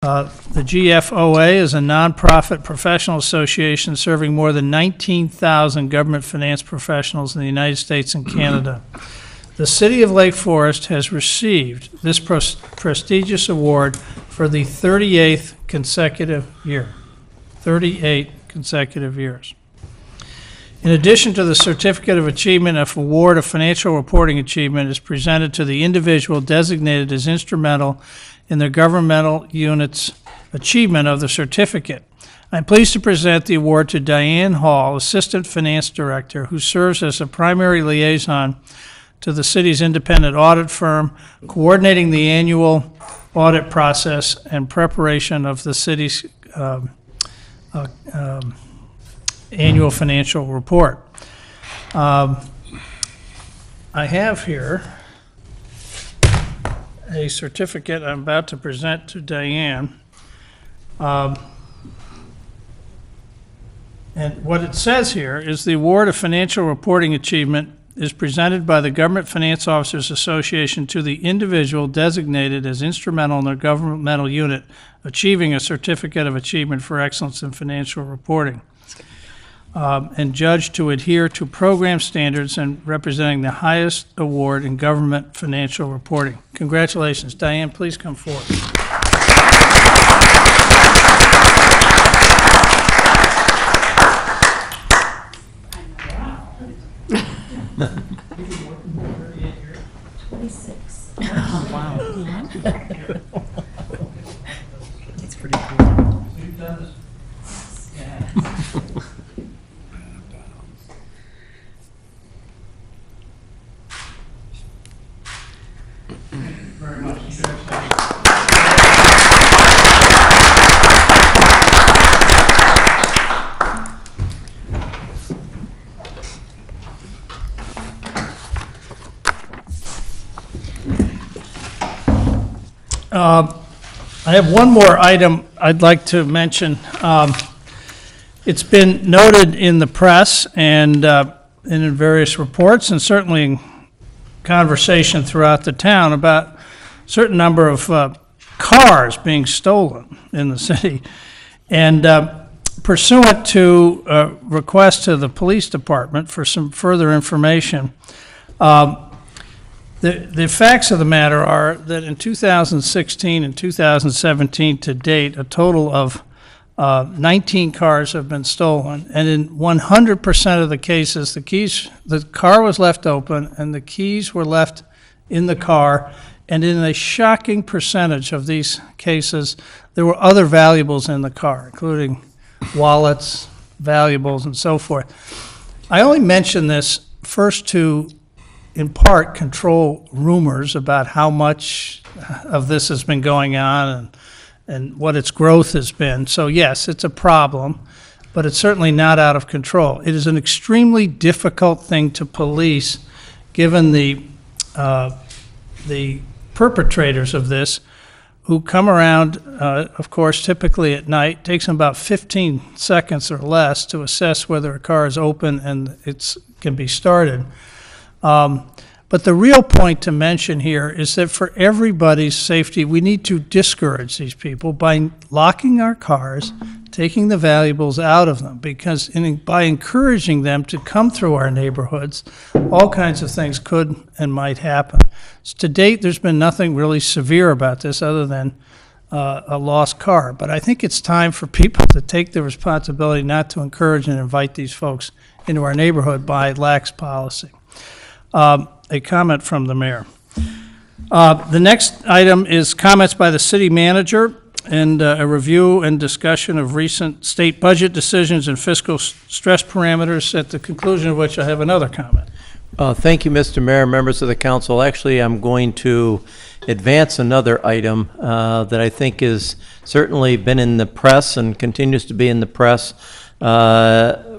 The GFOA is a nonprofit professional association serving more than 19,000 government finance professionals in the United States and Canada. The City of Lake Forest has received this prestigious award for the 38th consecutive year. 38 consecutive years. In addition to the Certificate of Achievement, an award of financial reporting achievement is presented to the individual designated as instrumental in the governmental unit's achievement of the certificate. I'm pleased to present the award to Diane Hall, Assistant Finance Director, who serves as a primary liaison to the city's independent audit firm, coordinating the annual audit process and preparation of the city's annual financial report. I have here a certificate I'm about to present to Diane. And what it says here is the award of financial reporting achievement is presented by the Government Finance Officers Association to the individual designated as instrumental in their governmental unit achieving a certificate of achievement for excellence in financial reporting, and judged to adhere to program standards and representing the highest award in government financial reporting. Congratulations. Diane, please come forward. It's pretty cool. We've done this. Yeah. Very much. I have one more item I'd like to mention. It's been noted in the press and in various reports, and certainly in conversation throughout the town about a certain number of cars being stolen in the city. And pursuant to a request to the police department for some further information, the facts of the matter are that in 2016 and 2017 to date, a total of 19 cars have been stolen, and in 100% of the cases, the car was left open and the keys were left in the car, and in a shocking percentage of these cases, there were other valuables in the car, including wallets, valuables, and so forth. I only mention this first to, in part, control rumors about how much of this has been going on and what its growth has been. So yes, it's a problem, but it's certainly not out of control. It is an extremely difficult thing to police, given the perpetrators of this, who come around, of course, typically at night. It takes them about 15 seconds or less to assess whether a car is open and it can be started. But the real point to mention here is that for everybody's safety, we need to discourage these people by locking our cars, taking the valuables out of them, because by encouraging them to come through our neighborhoods, all kinds of things could and might happen. So to date, there's been nothing really severe about this other than a lost car. But I think it's time for people to take the responsibility not to encourage and invite these folks into our neighborhood by lax policy. A comment from the mayor. The next item is comments by the city manager and a review and discussion of recent state budget decisions and fiscal stress parameters, at the conclusion of which I have another comment. Thank you, Mr. Mayor, members of the council. Actually, I'm going to advance another item that I think is certainly been in the press and continues to be in the press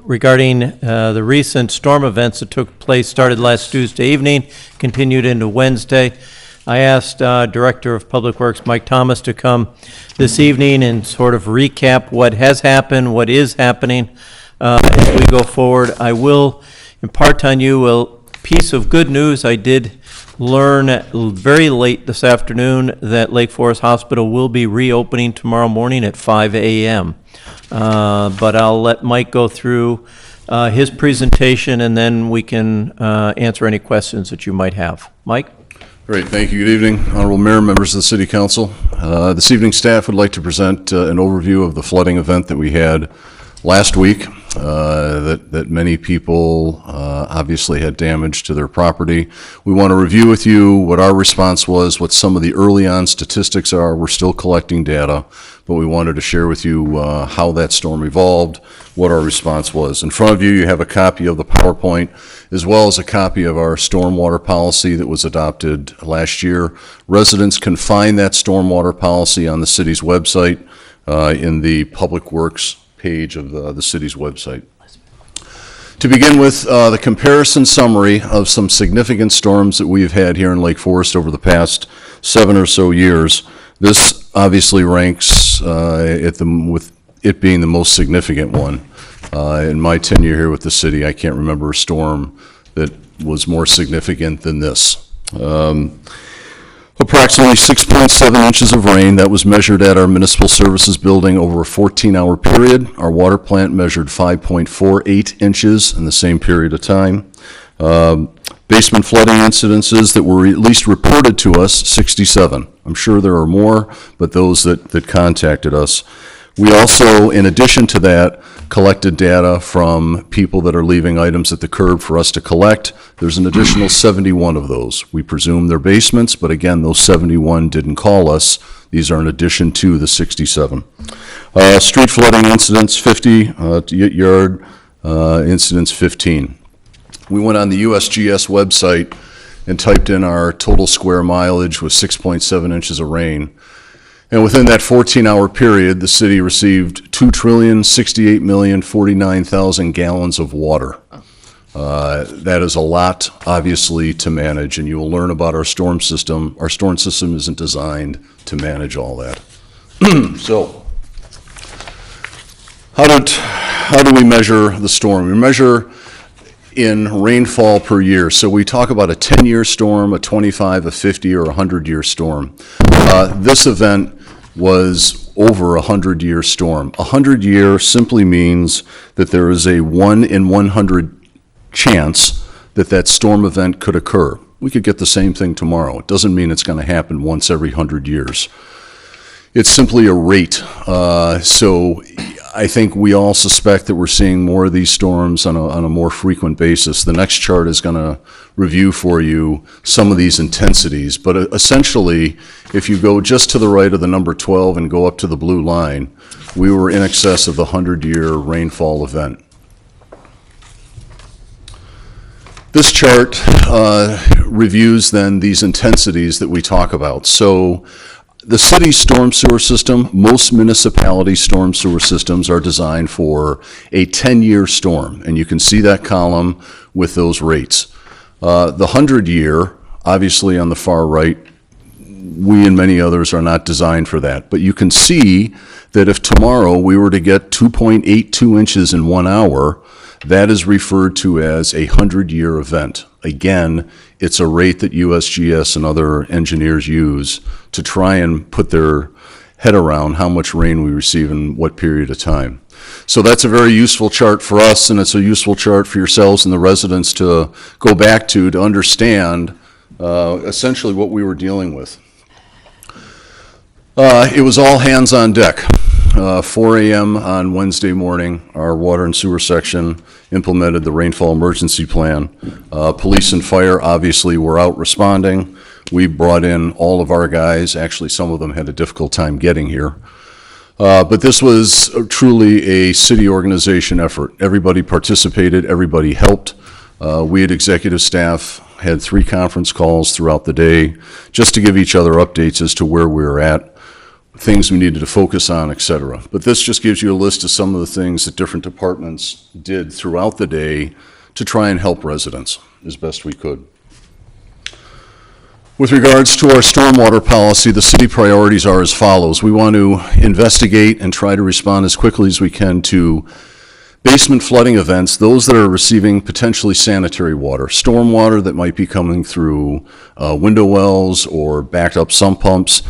regarding the recent storm events that took place, started last Tuesday evening, continued into Wednesday. I asked Director of Public Works Mike Thomas to come this evening and sort of recap what has happened, what is happening as we go forward. I will impart on you a piece of good news. I did learn very late this afternoon that Lake Forest Hospital will be reopening tomorrow morning at 5 a.m. But I'll let Mike go through his presentation, and then we can answer any questions that you might have. Mike? Great, thank you. Good evening, Honorable Mayor, members of the City Council. This evening, staff would like to present an overview of the flooding event that we had last week, that many people obviously had damage to their property. We want to review with you what our response was, what some of the early on statistics are. We're still collecting data, but we wanted to share with you how that storm evolved, what our response was. In front of you, you have a copy of the PowerPoint, as well as a copy of our stormwater policy that was adopted last year. Residents can find that stormwater policy on the city's website in the Public Works page of the city's website. To begin with, the comparison summary of some significant storms that we've had here in Lake Forest over the past 7 or so years. This obviously ranks with it being the most significant one. In my tenure here with the city, I can't remember a storm that was more significant than this. Approximately 6.7 inches of rain that was measured at our municipal services building over a 14-hour period. Our water plant measured 5.48 inches in the same period of time. Basement flooding incidences that were at least reported to us, 67. I'm sure there are more, but those that contacted us. We also, in addition to that, collected data from people that are leaving items at the curb for us to collect. There's an additional 71 of those. We presume they're basements, but again, those 71 didn't call us. These are in addition to the 67. Street flooding incidents, 50. Yard incidents, 15. We went on the USGS website and typed in our total square mileage with 6.7 inches of rain. And within that 14-hour period, the city received 2,068,049,000 gallons of water. That is a lot, obviously, to manage, and you will learn about our storm system. Our storm system isn't designed to manage all that. So, how do we measure the storm? We measure in rainfall per year. So we talk about a 10-year storm, a 25, a 50, or a 100-year storm. This event was over a 100-year storm. A 100-year simply means that there is a 1 in 100 chance that that storm event could occur. We could get the same thing tomorrow. It doesn't mean it's going to happen once every 100 years. It's simply a rate. So I think we all suspect that we're seeing more of these storms on a more frequent basis. The next chart is going to review for you some of these intensities. But essentially, if you go just to the right of the number 12 and go up to the blue line, we were in excess of the 100-year rainfall event. This chart reviews then these intensities that we talk about. So the city's storm sewer system, most municipality storm sewer systems are designed for a 10-year storm, and you can see that column with those rates. The 100-year, obviously on the far right, we and many others are not designed for that, but you can see that if tomorrow we were to get 2.82 inches in 1 hour, that is referred to as a 100-year event. Again, it's a rate that USGS and other engineers use to try and put their head around how much rain we receive in what period of time. So that's a very useful chart for us, and it's a useful chart for yourselves and the residents to go back to understand essentially what we were dealing with. It was all hands on deck. 4 a.m. on Wednesday morning, our water and sewer section implemented the rainfall emergency plan. Police and fire obviously were out responding. We brought in all of our guys. Actually, some of them had a difficult time getting here. But this was truly a city organization effort. Everybody participated, everybody helped. We at executive staff had 3 conference calls throughout the day just to give each other updates as to where we were at, things we needed to focus on, etc. But this just gives you a list of some of the things that different departments did throughout the day to try and help residents as best we could. With regards to our stormwater policy, the city priorities are as follows. We want to investigate and try to respond as quickly as we can to Basement flooding events, those that are receiving potentially sanitary water, storm water that might be coming through window wells or backed up sump pumps,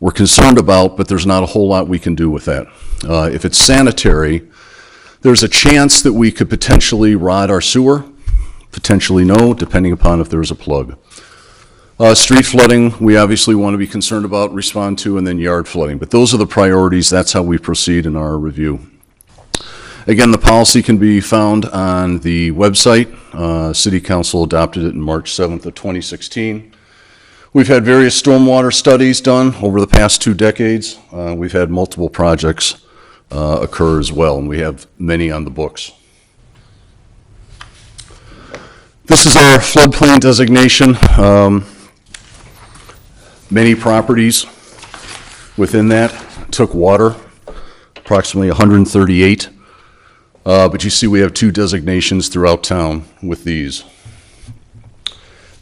we're concerned about, but there's not a whole lot we can do with that. If it's sanitary, there's a chance that we could potentially rod our sewer, potentially no, depending upon if there's a plug. Street flooding, we obviously want to be concerned about, respond to, and then yard flooding. But those are the priorities. That's how we proceed in our review. Again, the policy can be found on the website. City Council adopted it in March 7th of 2016. We've had various stormwater studies done over the past 2 decades. We've had multiple projects occur as well, and we have many on the books. This is our floodplain designation. Many properties within that took water, approximately 138. But you see we have 2 designations throughout town with these.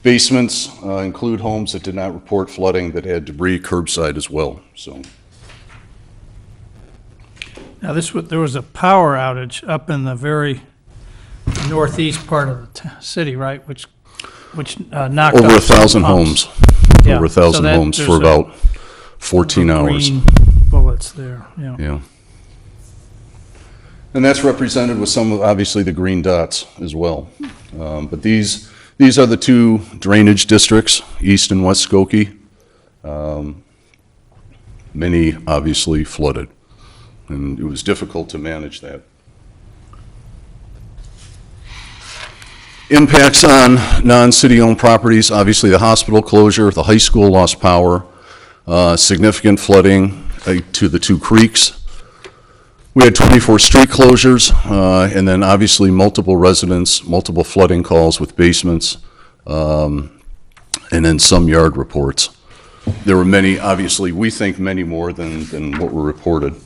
Basements include homes that did not report flooding that had debris curbside as well. So Now, there was a power outage up in the very northeast part of the city, right, which knocked over off some 1,000 pumps. homes, Yeah, over so 1,000 that- homes there's for a- about 14 hours. Green bullets there, yeah. Yeah. And that's represented with some of, obviously, the green dots as well. But these are the 2 drainage districts, East and West Skokie. Many obviously flooded, and it was difficult to manage that. Impacts on non-city-owned properties, obviously the hospital closure, the high school lost power, significant flooding to the 2 creeks. We had 24 street closures, and then obviously multiple residents, multiple flooding calls with basements, and then some yard reports. There were many, obviously, we think many more than what were reported.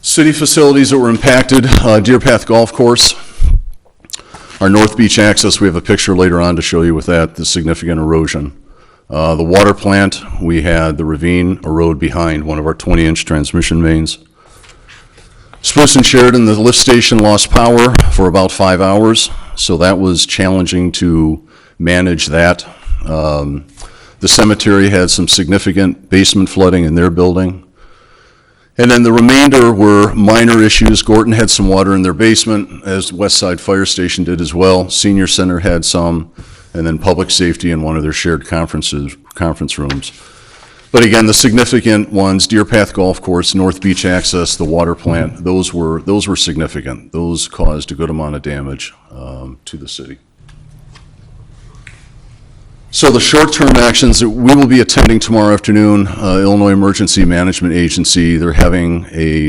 City facilities that were impacted, Deer Path Golf Course, our North Beach access, we have a picture later on to show you with that, the significant erosion. The water plant, we had the ravine erode behind one of our 20-inch transmission mains. Spruce and Sheridan, the lift station lost power for about 5 hours, so that was challenging to manage that. The cemetery had some significant basement flooding in their building. And then the remainder were minor issues. Gorton had some water in their basement, as West Side Fire Station did as well. Senior Center had some, and then public safety in one of their shared conference rooms. But again, the significant ones, Deer Path Golf Course, North Beach access, the water plant, those were significant. Those caused a good amount of damage to the city. So the short-term actions that we will be attending tomorrow afternoon, Illinois Emergency Management Agency, they're having a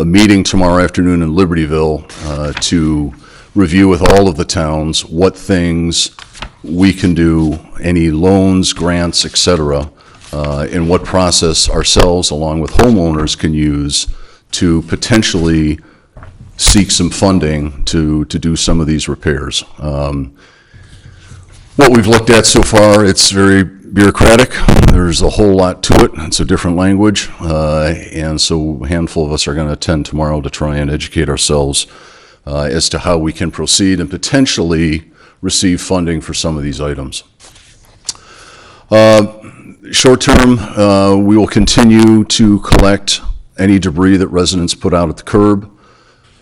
meeting tomorrow afternoon in Libertyville to review with all of the towns what things we can do, any loans, grants, et cetera, and what process ourselves, along with homeowners, can use to potentially seek some funding to do some of these repairs. What we've looked at so far, it's very bureaucratic. There's a whole lot to it. It's a different language. And so a handful of us are going to attend tomorrow to try and educate ourselves as to how we can proceed and potentially receive funding for some of these items. Short term, we will continue to collect any debris that residents put out at the curb.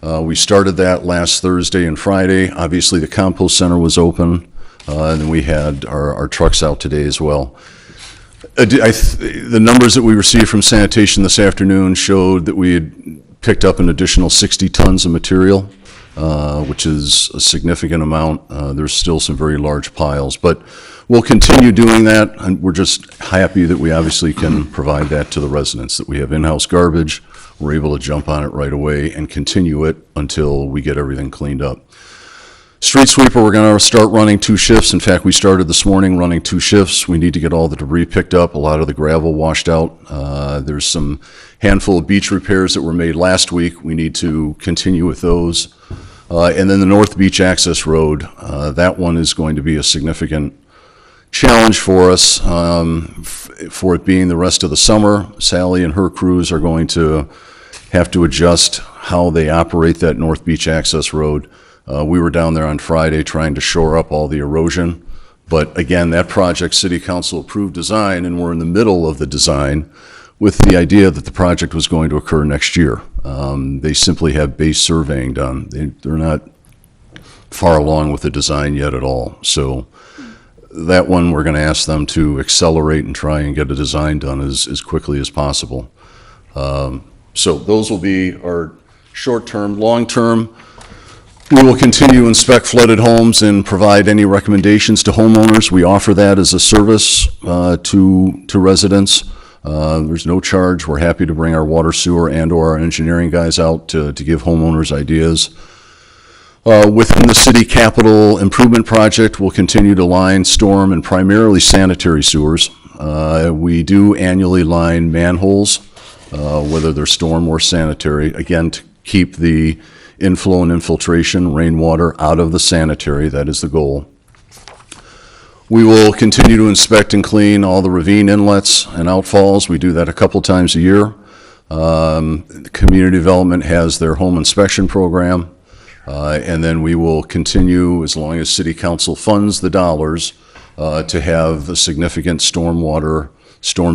We started that last Thursday and Friday. Obviously, the compost center was open. And then we had our trucks out today as well. The numbers that we received from sanitation this afternoon showed that we had picked up an additional 60 tons of material, which is a significant amount. There's still some very large piles, but we'll continue doing that, and we're just happy that we obviously can provide that to the residents, that we have in-house garbage. We're able to jump on it right away and continue it until we get everything cleaned up. Street sweeper, we're going to start running 2 shifts. In fact, we started this morning running 2 shifts. We need to get all the debris picked up, a lot of the gravel washed out. There's some handful of beach repairs that were made last week. We need to continue with those. And then the North Beach Access Road, that one is going to be a significant challenge for us. For it being the rest of the summer, Sally and her crews are going to have to adjust how they operate that North Beach access road. We were down there on Friday trying to shore up all the erosion. But again, that project, City Council approved design, and we're in the middle of the design with the idea that the project was going to occur next year. They simply have base surveying done. They're not far along with the design yet at all. So that one, we're going to ask them to accelerate and try and get a design done as quickly as possible. So those will be our short-term. Long-term, we will continue to inspect flooded homes and provide any recommendations to homeowners. We offer that as a service to residents. There's no charge. We're happy to bring our water, sewer, and/or our engineering guys out to give homeowners ideas. Within the city capital improvement project, we'll continue to line, storm, and primarily sanitary sewers. We do annually line manholes, whether they're storm or sanitary, again, to keep the inflow and infiltration, rainwater, out of the sanitary. That is the goal. We will continue to inspect and clean all the ravine inlets and outfalls. We do that a couple times a year. Community Development has their home inspection program. And then we will continue, as long as City Council funds the dollars, to have a significant storm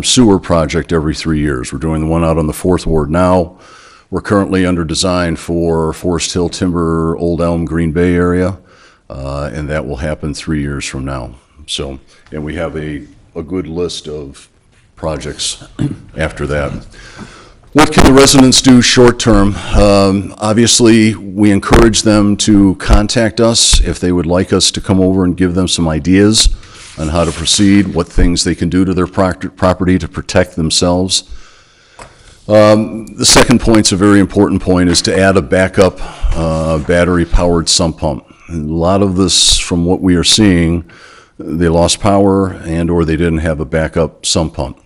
sewer project every 3 years. We're doing the one out on the 4th Ward now. We're currently under design for Forest Hill, Timber, Old Elm, Green Bay area, and that will happen 3 years from now. So, and we have a good list of projects after that. What can the residents do short-term? Obviously, we encourage them to contact us if they would like us to come over and give them some ideas on how to proceed, what things they can do to their property to protect themselves. The second point's a very important point, is to add a backup battery-powered sump pump. And a lot of this, from what we are seeing, they lost power and/or they didn't have a backup sump pump.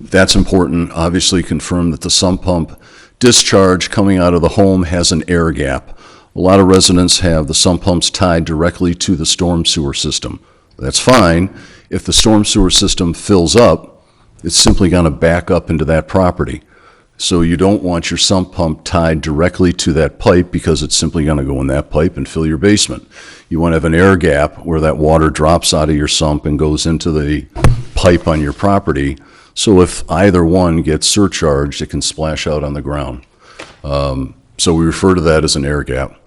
That's important. Obviously, confirm that the sump pump discharge coming out of the home has an air gap. A lot of residents have the sump pumps tied directly to the storm sewer system. That's fine. If the storm sewer system fills up, it's simply going to back up into that property. So you don't want your sump pump tied directly to that pipe, because it's simply going to go in that pipe and fill your basement. You want to have an air gap where that water drops out of your sump and goes into the pipe on your property. So if either one gets surcharged, it can splash out on the ground. So we refer to that as an air gap.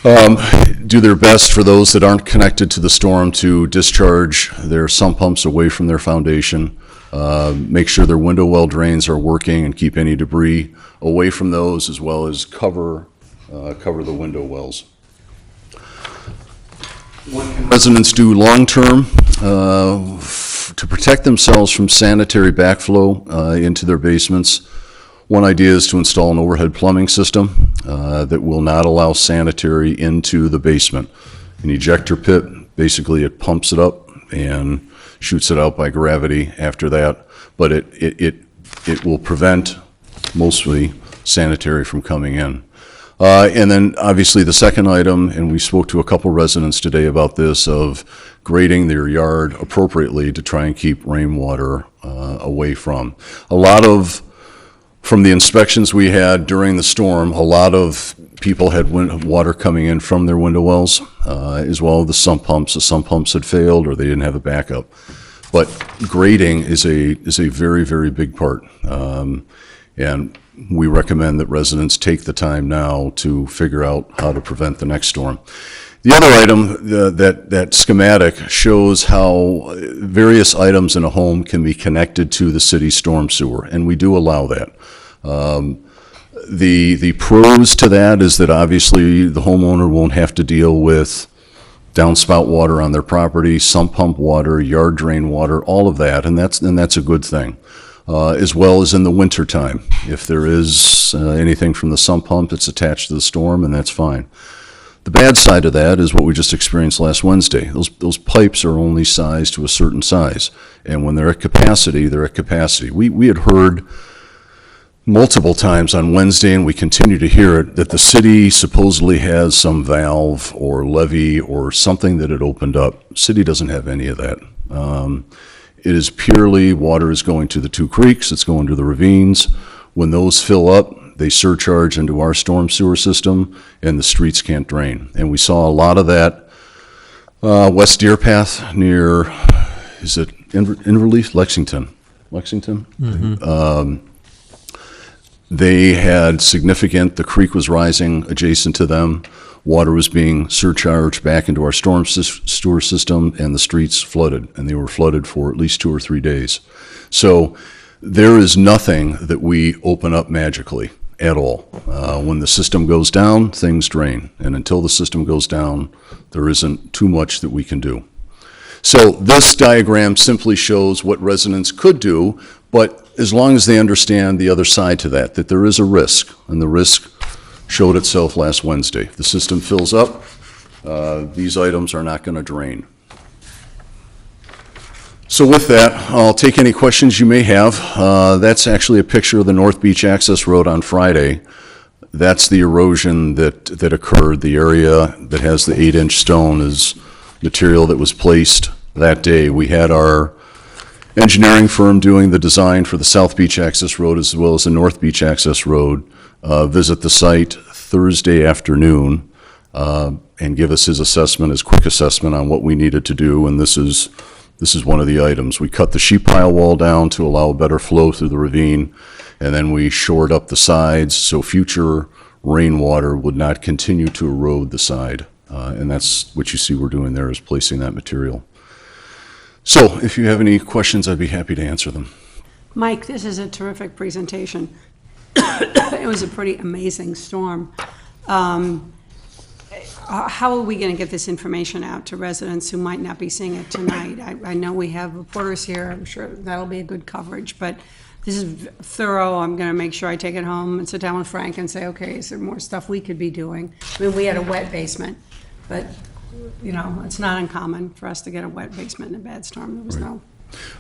Do their best, for those that aren't connected to the storm, to discharge their sump pumps away from their foundation. Make sure their window well drains are working and keep any debris away from those, as well as cover the window wells. What can residents do long-term to protect themselves from sanitary backflow into their basements? One idea is to install an overhead plumbing system that will not allow sanitary into the basement. An ejector pit, basically it pumps it up and shoots it out by gravity after that, but it will prevent mostly sanitary from coming in. And then obviously the second item, and we spoke to a couple residents today about this, of grading their yard appropriately to try and keep rainwater away from. From the inspections we had during the storm, a lot of people had water coming in from their window wells, as well as the sump pumps. The sump pumps had failed, or they didn't have a backup. But grading is a very, very big part. And we recommend that residents take the time now to figure out how to prevent the next storm. The other item, that schematic, shows how various items in a home can be connected to the city storm sewer, and we do allow that. The pros to that is that obviously the homeowner won't have to deal with downspout water on their property, sump pump water, yard drain water, all of that, and that's a good thing. As well as in the winter time. If there is anything from the sump pump that's attached to the storm, and that's fine. The bad side of that is what we just experienced last Wednesday. Those pipes are only sized to a certain size, and when they're at capacity, they're at capacity. We had heard multiple times on Wednesday, and we continue to hear it, that the city supposedly has some valve or levee or something that had opened up. City doesn't have any of that. It is purely water is going to the two creeks, it's going to the ravines. When those fill up, they surcharge into our storm sewer system, and the streets can't drain. And we saw a lot of that West Deer Path near, is it Inverleaf? Lexington? They had significant, the creek was rising adjacent to them, water was being surcharged back into our storm sewer system, and the streets flooded, and they were flooded for at least 2 or 3 days. So there is nothing that we open up magically at all. When the system goes down, things drain, and until the system goes down, there isn't too much that we can do. So this diagram simply shows what residents could do, but as long as they understand the other side to that, that there is a risk, and the risk showed itself last Wednesday. If the system fills up, these items are not going to drain. So with that, I'll take any questions you may have. That's actually a picture of the North Beach Access Road on Friday. That's the erosion that occurred. The area that has the 8-inch stone is material that was placed that day. We had our engineering firm doing the design for the South Beach Access Road as well as the North Beach Access Road visit the site Thursday afternoon and give us his assessment, his quick assessment on what we needed to do, and this is one of the items. We cut the sheet pile wall down to allow a better flow through the ravine, and then we shored up the sides so future rainwater would not continue to erode the side. And that's what you see we're doing there, is placing that material. So if you have any questions, I'd be happy to answer them. Mike, this is a terrific presentation. It was a pretty amazing storm. How are we going to get this information out to residents who might not be seeing it tonight? I know we have reporters here. I'm sure that'll be a good coverage, but this is thorough. I'm going to make sure I take it home and sit down with Frank and say, okay, is there more stuff we could be doing? I mean, we had a wet basement, but, you know, it's not uncommon for us to get a wet basement in a bad storm. There was no...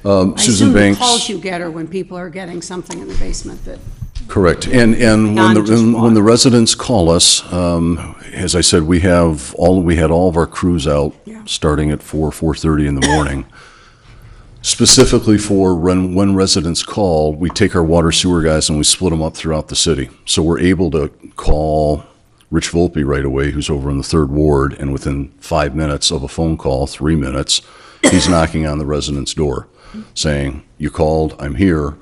I Susan assume Banks. the calls you get are when people are getting something in the basement that... Correct. And when the residents call us, as I said, we had all of our crews out starting at 4:30 in the morning. Specifically for when residents call, we take our water sewer guys and we split them up throughout the city. So we're able to call Rich Volpe right away, who's over in the 3rd Ward, and within 5 minutes of a phone call, 3 minutes, he's knocking on the resident's door saying, you called, I'm here.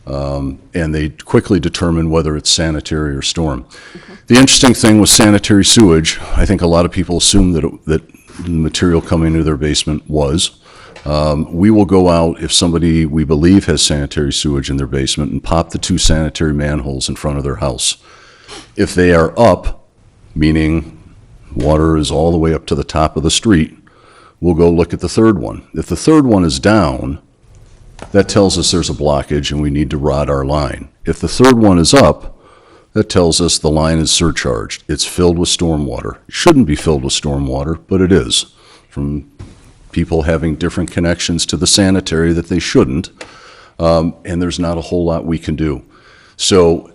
And they quickly determine whether it's sanitary or storm. Okay. The interesting thing with sanitary sewage, I think a lot of people assume that the material coming into their basement was. We will go out if somebody we believe has sanitary sewage in their basement and pop the 2 sanitary manholes in front of their house. If they are up, meaning water is all the way up to the top of the street, we'll go look at the 3rd one. If the 3rd one is down, that tells us there's a blockage and we need to rod our line. If the 3rd one is up, that tells us the line is surcharged. It's filled with stormwater. It shouldn't be filled with stormwater, but it is, from people having different connections to the sanitary that they shouldn't, and there's not a whole lot we can do. So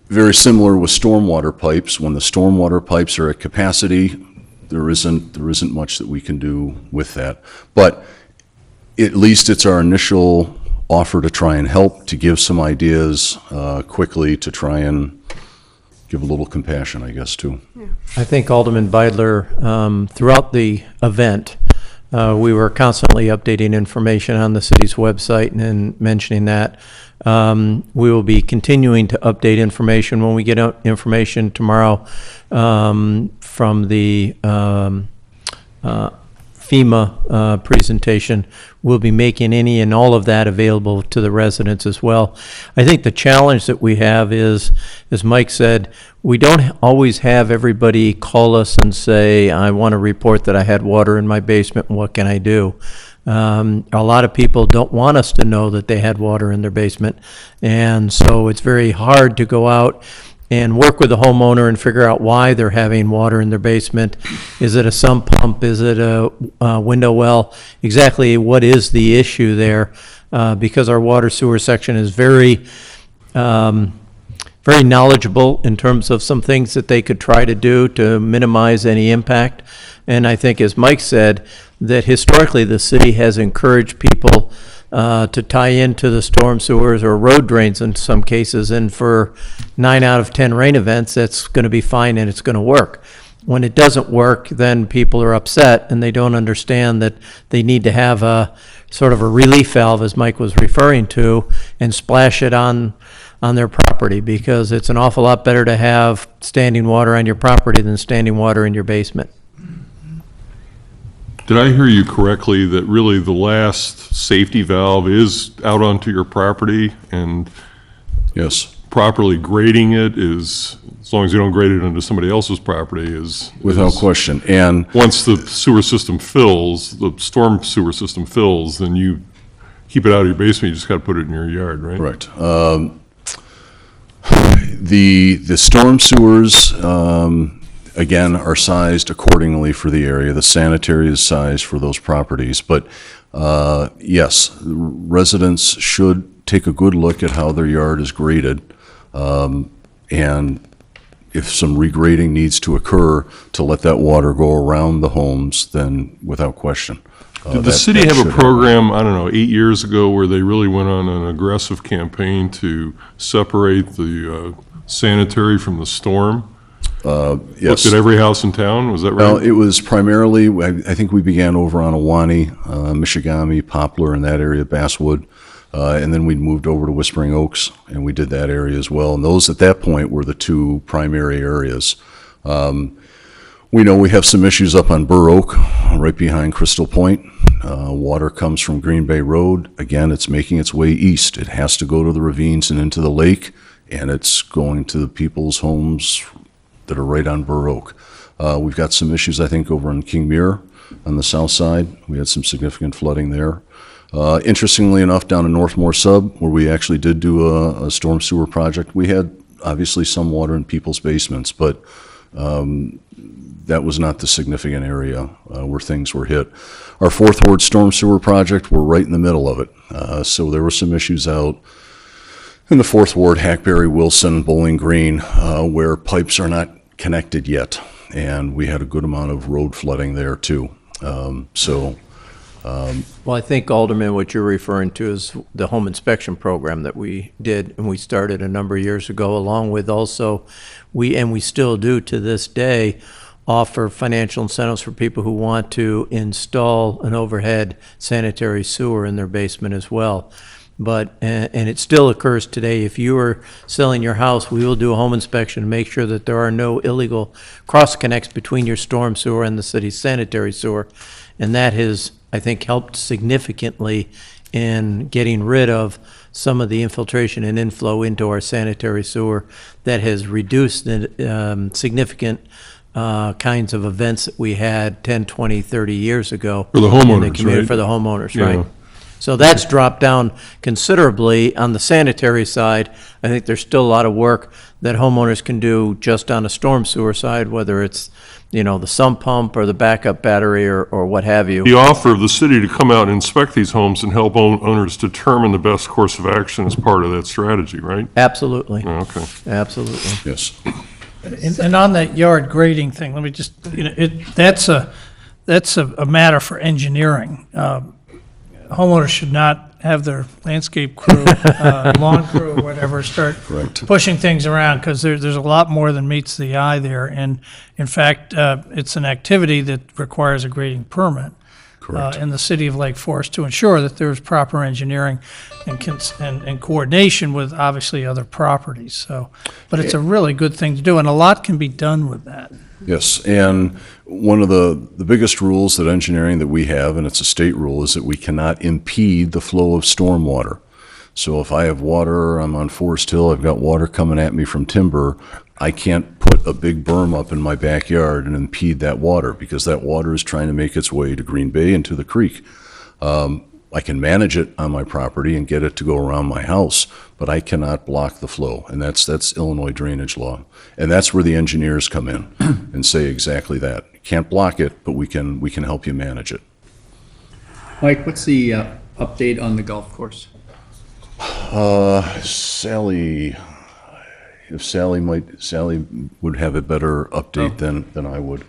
very similar with stormwater pipes. When the stormwater pipes are at capacity, there isn't much that we can do with that. But at least it's our initial offer to try and help, to give some ideas quickly, to try and give a little compassion, I guess, too. Yeah. I think Alderman Beidler, throughout the event, we were constantly updating information on the city's website and mentioning that. We will be continuing to update information when we get out information tomorrow from the FEMA presentation. We'll be making any and all of that available to the residents as well. I think the challenge that we have is, as Mike said, we don't always have everybody call us and say, I want to report that I had water in my basement, and what can I do? A lot of people don't want us to know that they had water in their basement, and so it's very hard to go out and work with the homeowner and figure out why they're having water in their basement. Is it a sump pump? Is it a window well? Exactly what is the issue there? Because our water sewer section is very very knowledgeable in terms of some things that they could try to do to minimize any impact. And I think, as Mike said, that historically the city has encouraged people to tie into the storm sewers or road drains in some cases, and for 9 out of 10 rain events, that's going to be fine and it's going to work. When it doesn't work, then people are upset and they don't understand that they need to have a sort of a relief valve, as Mike was referring to, and splash it on their property, because it's an awful lot better to have standing water on your property than standing water in your basement. Did I hear you correctly that really the last safety valve is out onto your property, and Yes, properly grading it is, as long as you don't grade it onto somebody else's property, is... without question. And Once the sewer system fills, the storm sewer system fills, then you keep it out of your basement, you just got to put it in your yard, right? correct. The storm sewers, again, are sized accordingly for the area. The sanitary is sized for those properties. But yes, residents should take a good look at how their yard is graded. And if some regrading needs to occur to let that water go around the homes, then without question. Did the city have a program, I don't know, 8 years ago, where they really went on an aggressive campaign to separate the sanitary from the storm? Yes. Looked at every house in town, was that Well, right? it was primarily, I think we began over on Awani, Michigami, Poplar, in that area, Basswood. And then we moved over to Whispering Oaks, and we did that area as well. And those, at that point, were the two primary areas. We know we have some issues up on Burr Oak, right behind Crystal Point. Water comes from Green Bay Road. Again, it's making its way east. It has to go to the ravines and into the lake, and it's going to the people's homes that are right on Burr Oak. We've got some issues, I think, over in King Muir on the south side. We had some significant flooding there. Interestingly enough, down in Northmore Sub, where we actually did do a storm sewer project, we had obviously some water in people's basements, but that was not the significant area where things were hit. Our Fourth Ward storm sewer project, we're right in the middle of it. So there were some issues out in the Fourth Ward, Hackberry, Wilson, Bowling Green, where pipes are not connected yet. And we had a good amount of road flooding there too. Well, I think, Alderman, what you're referring to is the home inspection program that we did, and we started a number of years ago, along with also, we still do to this day, offer financial incentives for people who want to install an overhead sanitary sewer in their basement as well. But, and it still occurs today, if you are selling your house, we will do a home inspection to make sure that there are no illegal cross connects between your storm sewer and the city's sanitary sewer. And that has, I think, helped significantly in getting rid of some of the infiltration and inflow into our sanitary sewer that has reduced the significant kinds of events that we had 10, 20, 30 years ago. For the in homeowners, community. right? For the homeowners, Yeah. right. So that's dropped down considerably. On the sanitary side, I think there's still a lot of work that homeowners can do just on a storm sewer side, whether it's, the sump pump or the backup battery or what have you. The offer of the city to come out and inspect these homes and help owners determine the best course of action is part of that strategy, right? Absolutely, Oh, okay. absolutely. Yes. And on that yard grading thing, let me just, that's a matter for engineering. Homeowners should not have their landscape crew, lawn crew, or whatever, start Correct. pushing things around, because there's a lot more than meets the eye there. And in fact, it's an activity that requires a grading permit Correct. in the city of Lake Forest to ensure that there's proper engineering and coordination with obviously other properties. So, but it's a really good thing to do, and a lot can be done with that. Yes, and one of the biggest rules that engineering that we have, and it's a state rule, is that we cannot impede the flow of storm water. So if I have water, I'm on Forest Hill, I've got water coming at me from timber, I can't put a big berm up in my backyard and impede that water, because that water is trying to make its way to Green Bay and to the creek. I can manage it on my property and get it to go around my house, but I cannot block the flow, and that's Illinois drainage law. And that's where the engineers come in and say exactly that. You can't block it, but we can help you manage it. Mike, what's the update on the golf course? Sally, if Sally would have a better update than I would.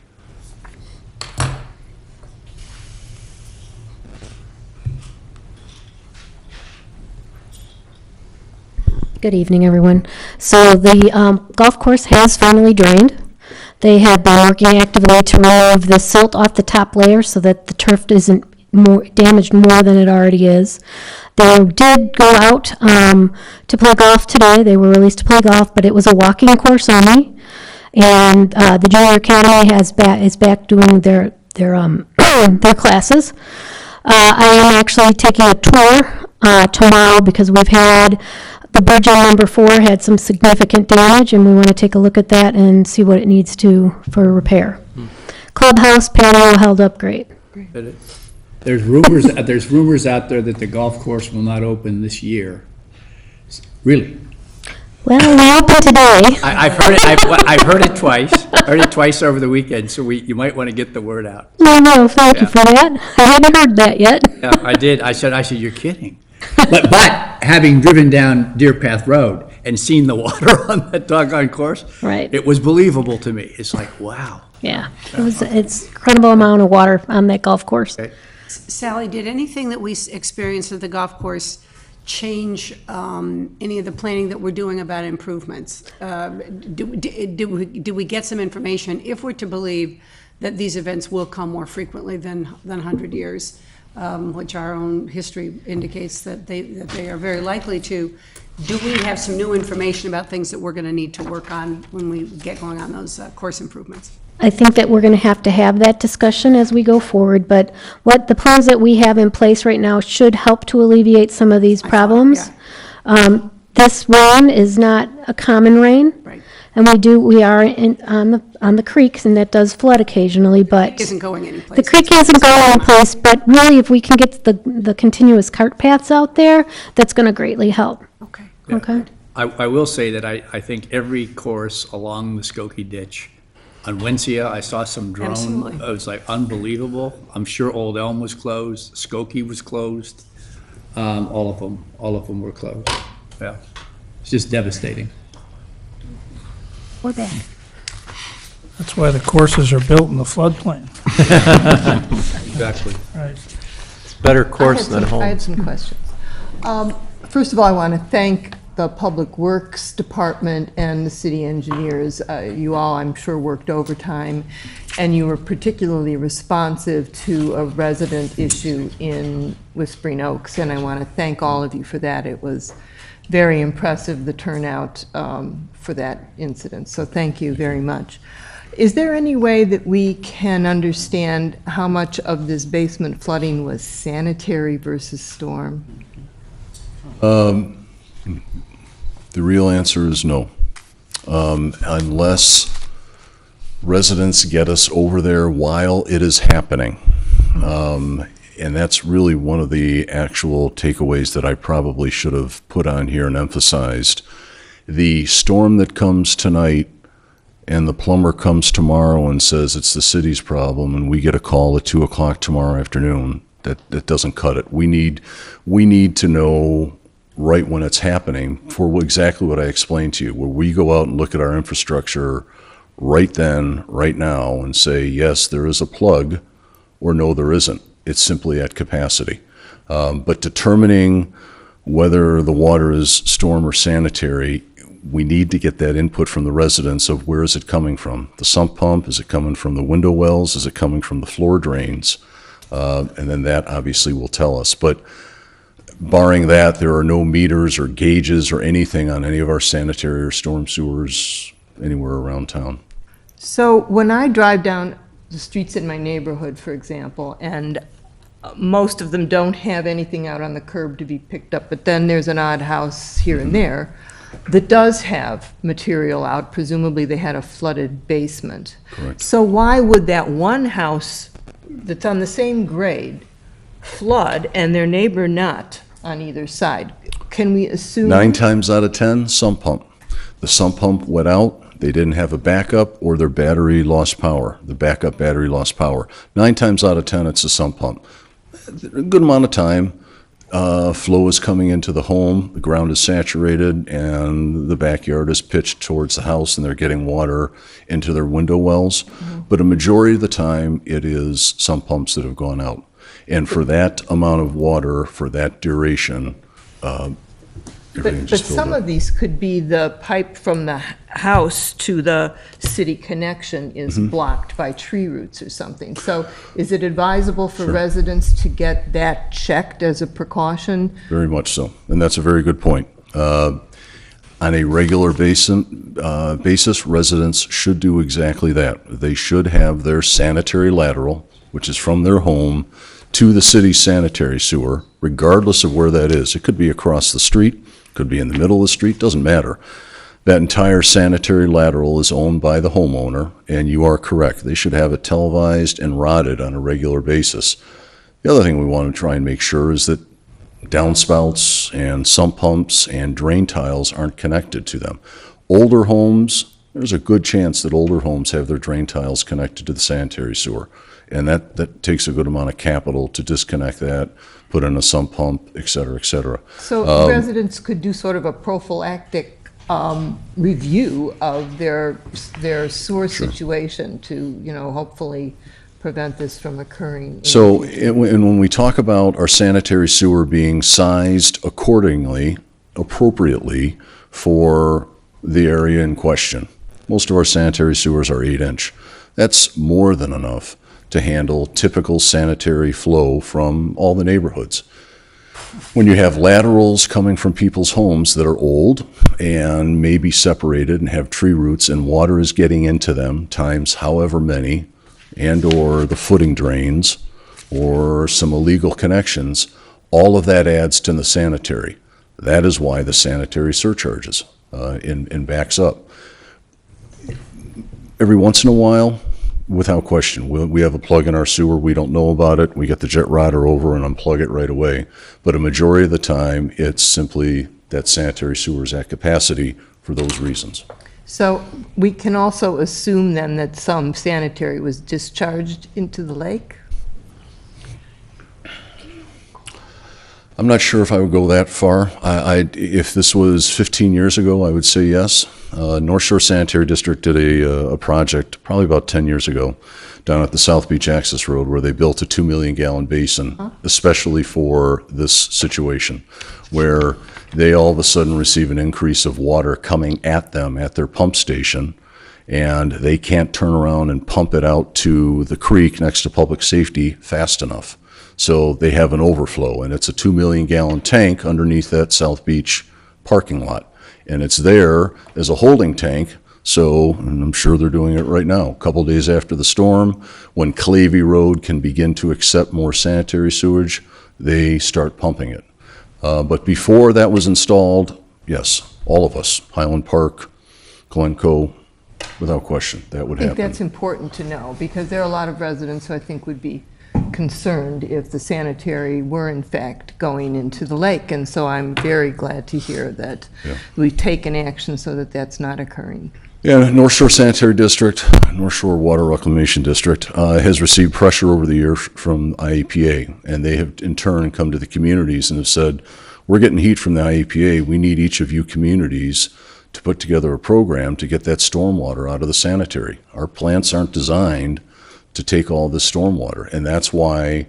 Good evening, everyone. So the golf course has finally drained. They have been working actively to remove the silt off the top layer so that the turf isn't more damaged more than it already is. They did go out to play golf today. They were released to play golf, but it was a walking course only. And the junior academy is back doing their their classes. I am actually taking a tour tomorrow because we've had the bridge on number 4 had some significant damage, and we want to take a look at that and see what it needs to for repair. Clubhouse patio held up great. There's rumors out there that the golf course will not open this year. Really? Well, we opened today. I've heard it, I've heard it twice. Heard it twice over the weekend, so you might want to get the word out. No, thank you for that. I hadn't heard that yet. Yeah, I did. I said, you're kidding. But having driven down Deer Path Road and seen the water on that doggone course, Right. it was believable to me. It's like, wow. Yeah, it's incredible amount of water on that golf course. Okay. Sally, did anything that we experienced at the golf course change any of the planning that we're doing about improvements? Do we get some information, if we're to believe that these events will come more frequently than 100 years, which our own history indicates that they are very likely to? Do we have some new information about things that we're going to need to work on when we get going on those course improvements? I think that we're going to have that discussion as we go forward, but what the plans that we have in place right now should help to alleviate some of these problems. This rain is not a common rain. Right. And we are on the creeks, and that does flood occasionally, but. It isn't going anyplace. The creek isn't going anyplace, but really, if we can get the continuous cart paths out there, that's going to greatly help. Okay. Okay? I will say that I think every course along the Skokie Ditch, on Wensia, I saw some drone. Absolutely. It was like unbelievable. I'm sure Old Elm was closed, Skokie was closed. All of them were closed. Yeah, it's just devastating. We're back. That's why the courses are built in the floodplain. Exactly. Right. Better course than I home. had some questions. First of all, I want to thank the Public Works Department and the city engineers. You all, I'm sure, worked overtime, and you were particularly responsive to a resident issue in Whispering Oaks, and I want to thank all of you for that. It was very impressive, the turnout for that incident, so thank you very much. Is there any way that we can understand how much of this basement flooding was sanitary versus storm? The real answer is no. Unless residents get us over there while it is happening. And that's really one of the actual takeaways that I probably should have put on here and emphasized. The storm that comes tonight and the plumber comes tomorrow and says it's the city's problem, and we get a call at 2 o'clock tomorrow afternoon, that doesn't cut it. We need to know right when it's happening for exactly what I explained to you, where we go out and look at our infrastructure right then, right now, and say, yes, there is a plug, or no, there isn't. It's simply at capacity. But determining whether the water is storm or sanitary, we need to get that input from the residents of where is it coming from. The sump pump, is it coming from the window wells, is it coming from the floor drains? And then that obviously will tell us. But barring that, there are no meters or gauges or anything on any of our sanitary or storm sewers anywhere around town. So when I drive down the streets in my neighborhood, for example, and most of them don't have anything out on the curb to be picked up, but then there's an odd house here and there that does have material out. Presumably they had a flooded basement. Correct. So why would that one house that's on the same grade flood and their neighbor not on either side? Can we assume? 9 times out of 10, sump pump. The sump pump went out, they didn't have a backup, or their battery lost power. The backup battery lost power. 9 times out of 10, it's a sump pump. A good amount of time, flow is coming into the home, the ground is saturated, and the backyard is pitched towards the house, and they're getting water into their window wells. But a majority of the time, it is sump pumps that have gone out. And for that amount of water, for that duration, everything But just filled some up. of these could be the pipe from the house to the city connection is Mm-hmm. blocked by tree roots or something. So is it advisable for residents to get that checked as a precaution? Very much so, and that's a very good point. On a regular basis, residents should do exactly that. They should have their sanitary lateral, which is from their home to the city's sanitary sewer, regardless of where that is. It could be across the street, could be in the middle of the street, doesn't matter. That entire sanitary lateral is owned by the homeowner, and you are correct. They should have it televised and rotted on a regular basis. The other thing we want to try and make sure is that downspouts and sump pumps and drain tiles aren't connected to them. Older homes, there's a good chance that older homes have their drain tiles connected to the sanitary sewer. And that takes a good amount of capital to disconnect that, put in a sump pump, et cetera, et cetera. So residents could do sort of a prophylactic review of their sewer situation to, hopefully prevent this from occurring. So, and when we talk about our sanitary sewer being sized accordingly, appropriately for the area in question, most of our sanitary sewers are 8-inch. That's more than enough to handle typical sanitary flow from all the neighborhoods. When you have laterals coming from people's homes that are old and maybe separated and have tree roots and water is getting into them times however many, and or the footing drains or some illegal connections, all of that adds to the sanitary. That is why the sanitary surcharges and backs up. Every once in a while, without question, we have a plug in our sewer, we don't know about it, we get the jet rotor over and unplug it right away. But a majority of the time, it's simply that sanitary sewer is at capacity for those reasons. So we can also assume then that some sanitary was discharged into the lake? I'm not sure if I would go that far. If this was 15 years ago, I would say yes. North Shore Sanitary District did a project probably about 10 years ago down at the South Beach Access Road where they built a 2 million gallon basin, especially for this situation, where they all of a sudden receive an increase of water coming at them at their pump station, and they can't turn around and pump it out to the creek next to public safety fast enough. So they have an overflow, and it's a 2 million gallon tank underneath that South Beach parking lot. And it's there as a holding tank, so, and I'm sure they're doing it right now, a couple days after the storm, when Clavey Road can begin to accept more sanitary sewage, they start pumping it. But before that was installed, yes, all of us, Highland Park, Glencoe, without question, that would I think happen. that's important to know, because there are a lot of residents who I think would be concerned if the sanitary were in fact going into the lake. And so I'm very glad to hear that we've taken action so that that's not occurring. Yeah, North Shore Sanitary District, North Shore Water Reclamation District has received pressure over the years from IEPA, and they have in turn come to the communities and have said, we're getting heat from the IEPA, we need each of you communities to put together a program to get that stormwater out of the sanitary. Our plants aren't designed to take all this stormwater, and that's why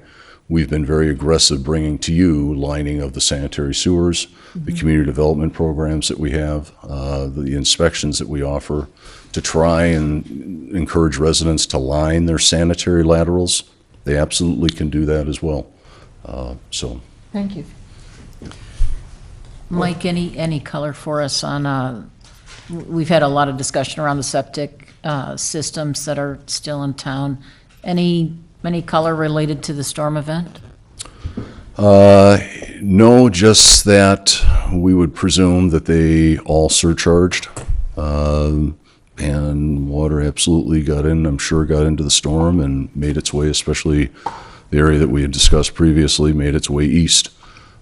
we've been very aggressive bringing to you lining of the sanitary sewers, the community development programs that we have, the inspections that we offer to try and encourage residents to line their sanitary laterals. They absolutely can do that as well. So. Thank you. Mike, any color for us on, we've had a lot of discussion around the septic systems that are still in town. Any color related to the storm event? No, just that we would presume that they all surcharged, and water absolutely got in, I'm sure got into the storm and made its way, especially the area that we had discussed previously, made its way east.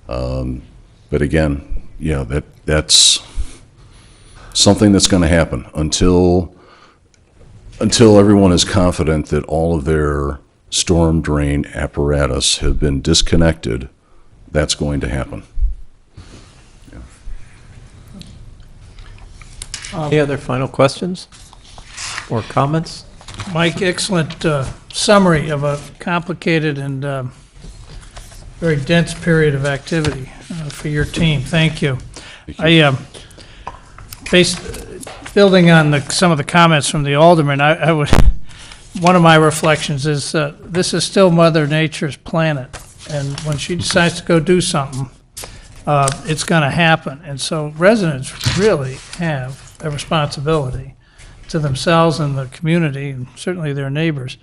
But again, yeah, that's something that's going to happen until everyone is confident that all of their storm drain apparatus have been disconnected. that's going to happen. Any other final questions or comments? Mike, excellent summary of a complicated and very dense period of activity for your team. Thank you. Building on some of the comments from the alderman, I would, one of my reflections is this is still Mother Nature's planet, and when she decides to go do something, it's going to happen. And so residents really have a responsibility to themselves and the community, and certainly their neighbors,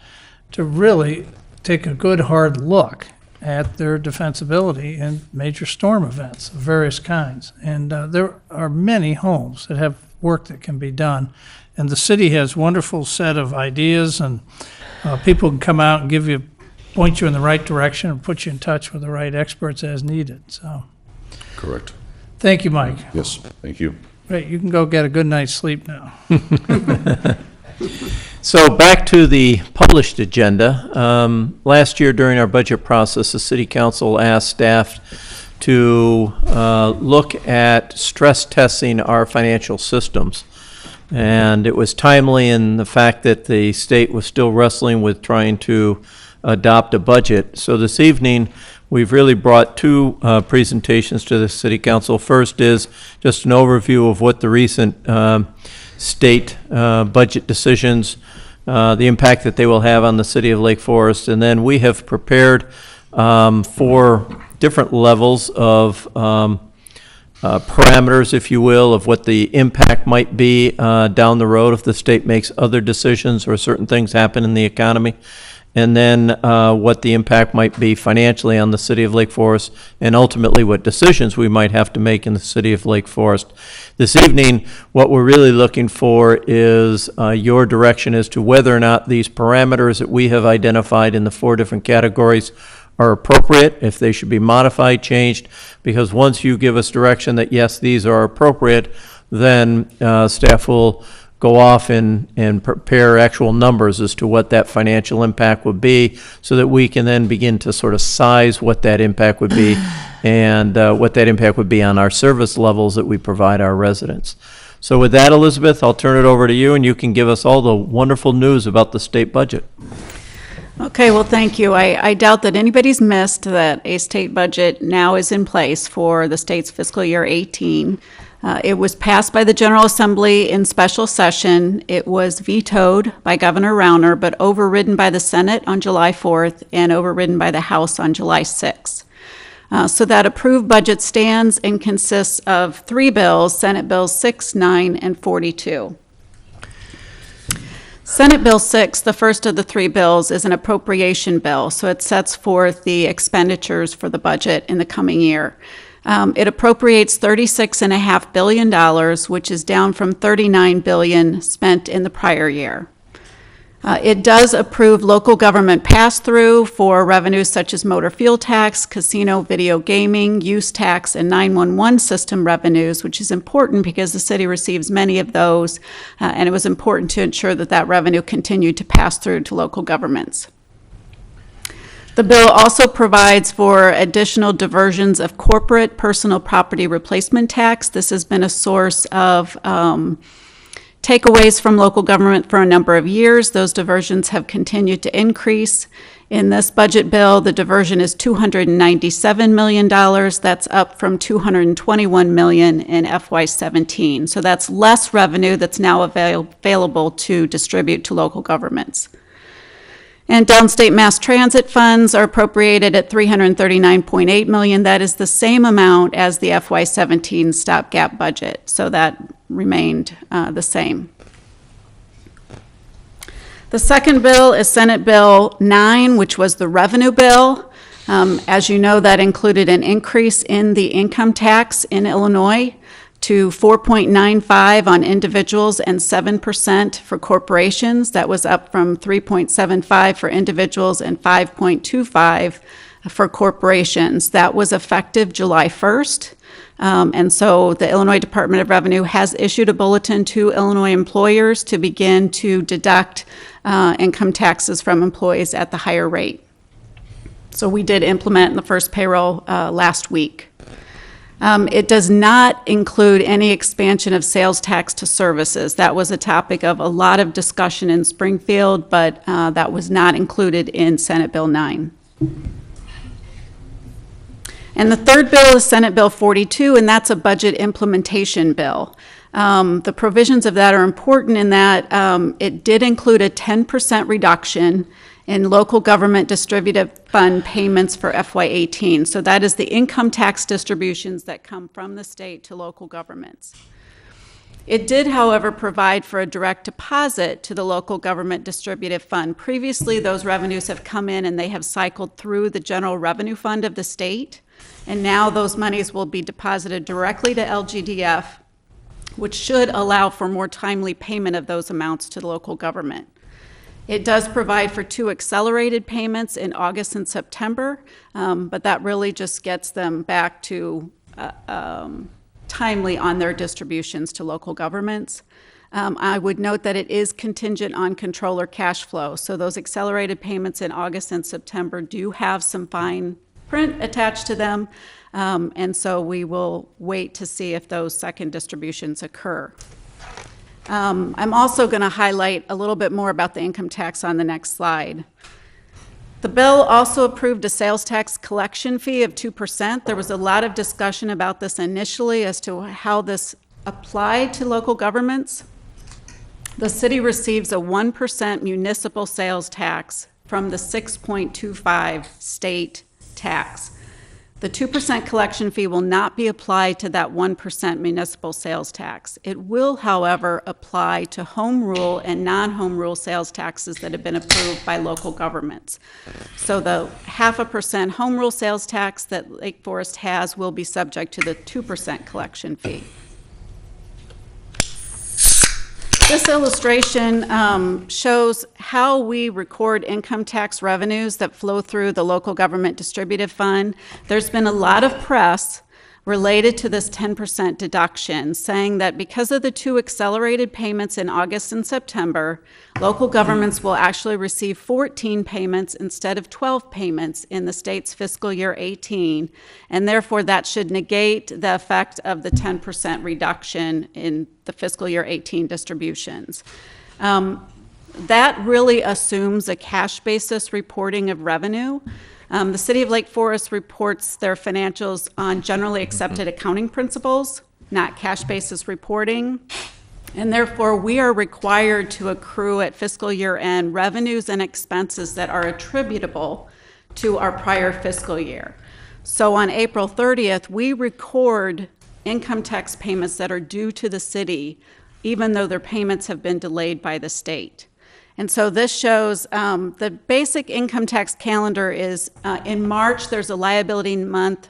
to really take a good hard look at their defensibility in major storm events of various kinds. And there are many homes that have work that can be done, and the city has a wonderful set of ideas, and people can come out and point you in the right direction and put you in touch with the right experts as needed. So, Correct. thank you, Mike. Yes, thank you. Great, you can go get a good night's sleep now. So back to the published agenda. Last year during our budget process, the city council asked staff to look at stress testing our financial systems. And it was timely in the fact that the state was still wrestling with trying to adopt a budget. So this evening, we've really brought two presentations to the city council. First is just an overview of what the recent state budget decisions, the impact that they will have on the city of Lake Forest. And then we have prepared for different levels of parameters, if you will, of what the impact might be down the road if the state makes other decisions or certain things happen in the economy. And then what the impact might be financially on the city of Lake Forest, and ultimately what decisions we might have to make in the city of Lake Forest. This evening, what we're really looking for is your direction as to whether or not these parameters that we have identified in the 4 different categories are appropriate, if they should be modified, changed, because once you give us direction that yes, these are appropriate, then staff will go off and prepare actual numbers as to what that financial impact would be, so that we can then begin to sort of size what that impact would be and what that impact would be on our service levels that we provide our residents. So with that, Elizabeth, I'll turn it over to you, and you can give us all the wonderful news about the state budget. Okay, well, thank you. I doubt that anybody's missed that a state budget now is in place for the state's fiscal year 18. It was passed by the General Assembly in special session. It was vetoed by Governor Rauner, but overridden by the Senate on July 4th and overridden by the House on July 6th. So that approved budget stands and consists of 3 bills, Senate Bills 6, 9, and 42. Senate Bill 6, the first of the 3 bills, is an appropriation bill, so it sets forth the expenditures for the budget in the coming year. It appropriates $36.5 billion, which is down from $39 billion spent in the prior year. It does approve local government pass-through for revenues such as motor fuel tax, casino video gaming, use tax, and 911 system revenues, which is important because the city receives many of those, and it was important to ensure that that revenue continued to pass through to local governments. The bill also provides for additional diversions of corporate personal property replacement tax. This has been a source of takeaways from local government for a number of years. Those diversions have continued to increase. In this budget bill, the diversion is $297 million. That's up from $221 million in FY17. So that's less revenue that's now available to distribute to local governments. And downstate mass transit funds are appropriated at $339.8 million. That is the same amount as the FY17 stopgap budget, so that remained the same. The second bill is Senate Bill 9, which was the revenue bill. As you know, that included an increase in the income tax in Illinois to 4.95 on individuals and 7% for corporations. That was up from 3.75 for individuals and 5.25 for corporations. That was effective July 1st. And so the Illinois Department of Revenue has issued a bulletin to Illinois employers to begin to deduct income taxes from employees at the higher rate. So we did implement in the first payroll last week. It does not include any expansion of sales tax to services. That was a topic of a lot of discussion in Springfield, but that was not included in Senate Bill 9. And the third bill is Senate Bill 42, and that's a budget implementation bill. The provisions of that are important in that it did include a 10% reduction in local government distributive fund payments for FY18. So that is the income tax distributions that come from the state to local governments. It did, however, provide for a direct deposit to the local government distributive fund. Previously, those revenues have come in and they have cycled through the general revenue fund of the state. And now those monies will be deposited directly to LGDF, which should allow for more timely payment of those amounts to the local government. It does provide for 2 accelerated payments in August and September, but that really just gets them back to timely on their distributions to local governments. I would note that it is contingent on controller cash flow. So those accelerated payments in August and September do have some fine print attached to them, and so we will wait to see if those second distributions occur. I'm also going to highlight a little bit more about the income tax on the next slide. The bill also approved a sales tax collection fee of 2%. There was a lot of discussion about this initially as to how this applied to local governments. The city receives a 1% municipal sales tax from the 6.25 state tax. The 2% collection fee will not be applied to that 1% municipal sales tax. It will, however, apply to home rule and non-home rule sales taxes that have been approved by local governments. So the 0.5% home rule sales tax that Lake Forest has will be subject to the 2% collection fee. This illustration shows how we record income tax revenues that flow through the local government distributive fund. There's been a lot of press related to this 10% deduction, saying that because of the 2 accelerated payments in August and September, local governments will actually receive 14 payments instead of 12 payments in the state's fiscal year 18, and therefore that should negate the effect of the 10% reduction in the fiscal year 18 distributions. That really assumes a cash basis reporting of revenue. The City of Lake Forest reports their financials on generally accepted accounting principles, not cash basis reporting. And therefore, we are required to accrue at fiscal year end revenues and expenses that are attributable to our prior fiscal year. So on April 30th, we record income tax payments that are due to the city, even though their payments have been delayed by the state. And so this shows the basic income tax calendar is in March, there's a liability month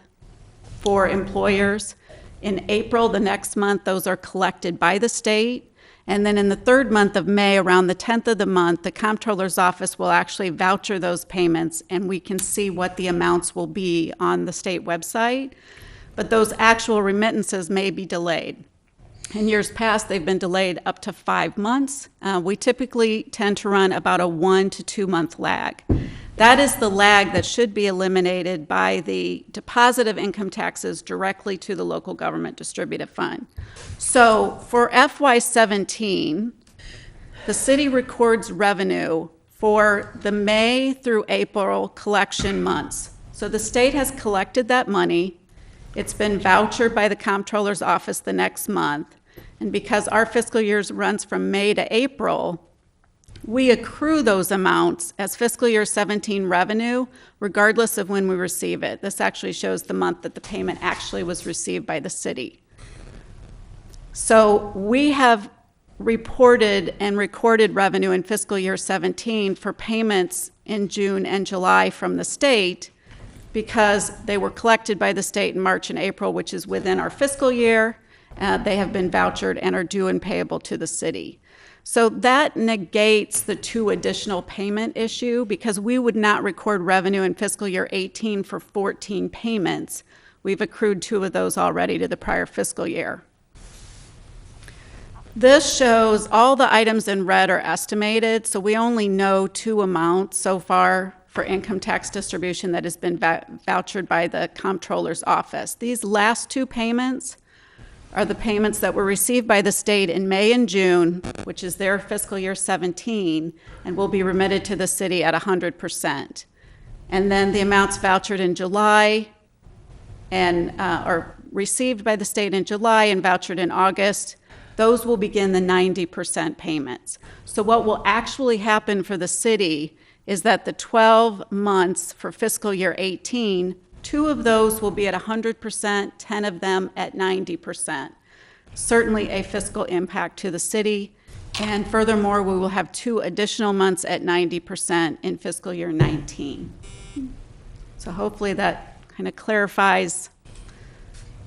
for employers. In April, the next month, those are collected by the state. And then in the 3rd month of May, around the 10th of the month, the comptroller's office will actually voucher those payments, and we can see what the amounts will be on the state website. But those actual remittances may be delayed. In years past, they've been delayed up to 5 months. We typically tend to run about a 1 to 2 month lag. That is the lag that should be eliminated by the deposit of income taxes directly to the local government distributive fund. So for FY17, the city records revenue for the May through April collection months. So the state has collected that money. It's been vouchered by the comptroller's office the next month. And because our fiscal year runs from May to April, we accrue those amounts as fiscal year 17 revenue, regardless of when we receive it. This actually shows the month that the payment actually was received by the city. So we have reported and recorded revenue in fiscal year 17 for payments in June and July from the state, because they were collected by the state in March and April, which is within our fiscal year. They have been vouchered and are due and payable to the city. So that negates the 2 additional payment issue, because we would not record revenue in fiscal year 18 for 14 payments. We've accrued 2 of those already to the prior fiscal year. This shows all the items in red are estimated, so we only know 2 amounts so far for income tax distribution that has been vouchered by the comptroller's office. These last two payments are the payments that were received by the state in May and June, which is their fiscal year 17, and will be remitted to the city at 100%. And then the amounts vouchered in July and, or received by the state in July and vouchered in August, those will begin the 90% payments. So what will actually happen for the city is that the 12 months for fiscal year 18, 2 of those will be at 100%, 10 of them at 90%. Certainly a fiscal impact to the city. And furthermore, we will have 2 additional months at 90% in fiscal year 19. So hopefully that kind of clarifies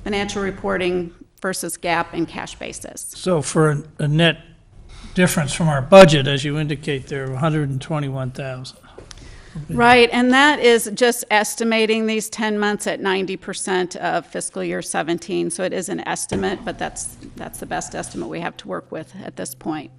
financial reporting versus GAAP and cash basis. So for a net difference from our budget, as you indicate there, 121,000. Right, and that is just estimating these 10 months at 90% of fiscal year 17. So it is an estimate, but that's the best estimate we have to work with at this point.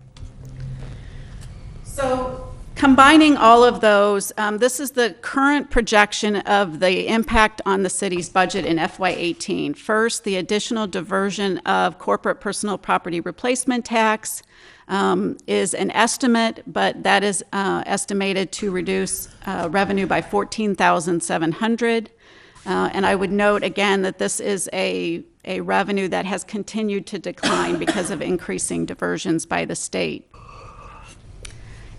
So combining all of those, this is the current projection of the impact on the city's budget in FY18. First, the additional diversion of corporate personal property replacement tax is an estimate, but that is estimated to reduce revenue by $14,700. And I would note again that this is a revenue that has continued to decline because of increasing diversions by the state.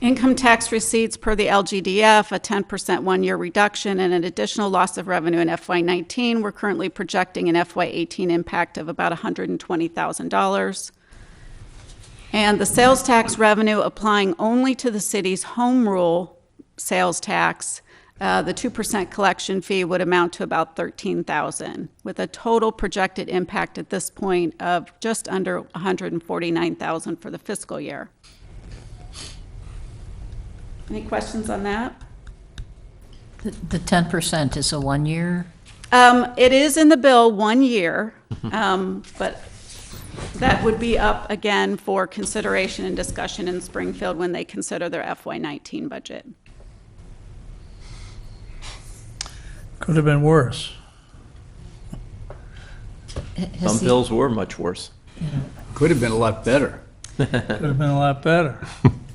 Income tax receipts per the LGDF, a 10% one-year reduction and an additional loss of revenue in FY19. We're currently projecting an FY18 impact of about $120,000. And the sales tax revenue applying only to the city's home rule sales tax, the 2% collection fee would amount to about $13,000, with a total projected impact at this point of just under $149,000 for the fiscal year. Any questions on that? The 10% is a 1 year? It is in the bill 1 year, but that would be up again for consideration and discussion in Springfield when they consider their FY19 budget. Could have been worse. Some bills were much worse. Could have been a lot better. Could have been a lot better.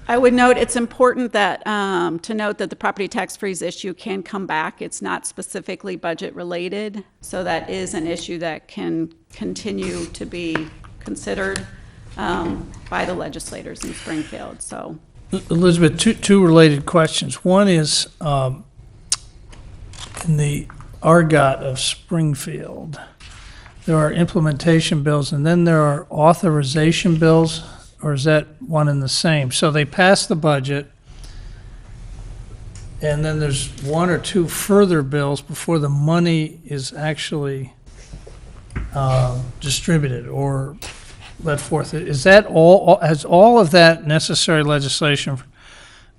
I would note it's important that to note that the property tax freeze issue can come back. It's not specifically budget related, so that is an issue that can continue to be considered by the legislators in Springfield. So, Elizabeth, two related questions. One is in the RGOT of Springfield, there are implementation bills, and then there are authorization bills. Or is that one and the same? So they pass the budget, and then there's 1 or 2 further bills before the money is actually distributed or let forth. Is that all? Has all of that necessary legislation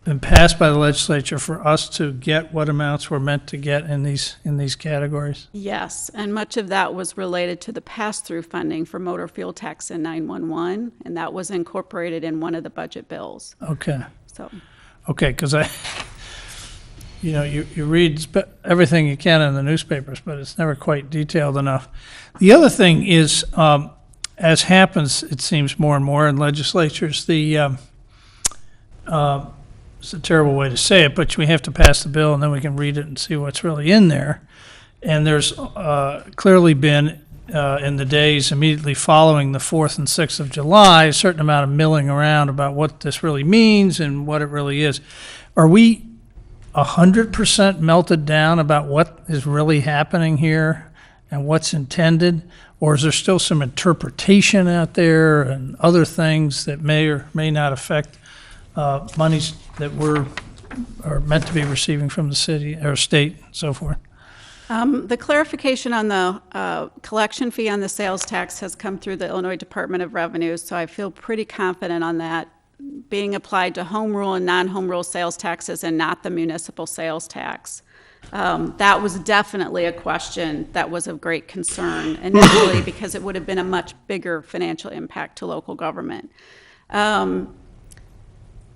been passed by the legislature for us to get what amounts we're meant to get in these categories? yes, and much of that was related to the pass-through funding for motor fuel tax and 911, and that was incorporated in one of the budget bills. Okay. So, Okay, because you read everything you can in the newspapers, but it's never quite detailed enough. The other thing is, as happens, it seems more and more in legislatures, it's a terrible way to say it, but we have to pass the bill and then we can read it and see what's really in there. And there's clearly been, in the days immediately following the 4th and 6th of July, a certain amount of milling around about what this really means and what it really is. Are we 100% melted down about what is really happening here and what's intended? Or is there still some interpretation out there and other things that may or may not affect monies that are meant to be receiving from the city or state and so forth? the clarification on the collection fee on the sales tax has come through the Illinois Department of Revenue, so I feel pretty confident on that being applied to home rule and non-home rule sales taxes and not the municipal sales tax. That was definitely a question that was of great concern initially because it would have been a much bigger financial impact to local government.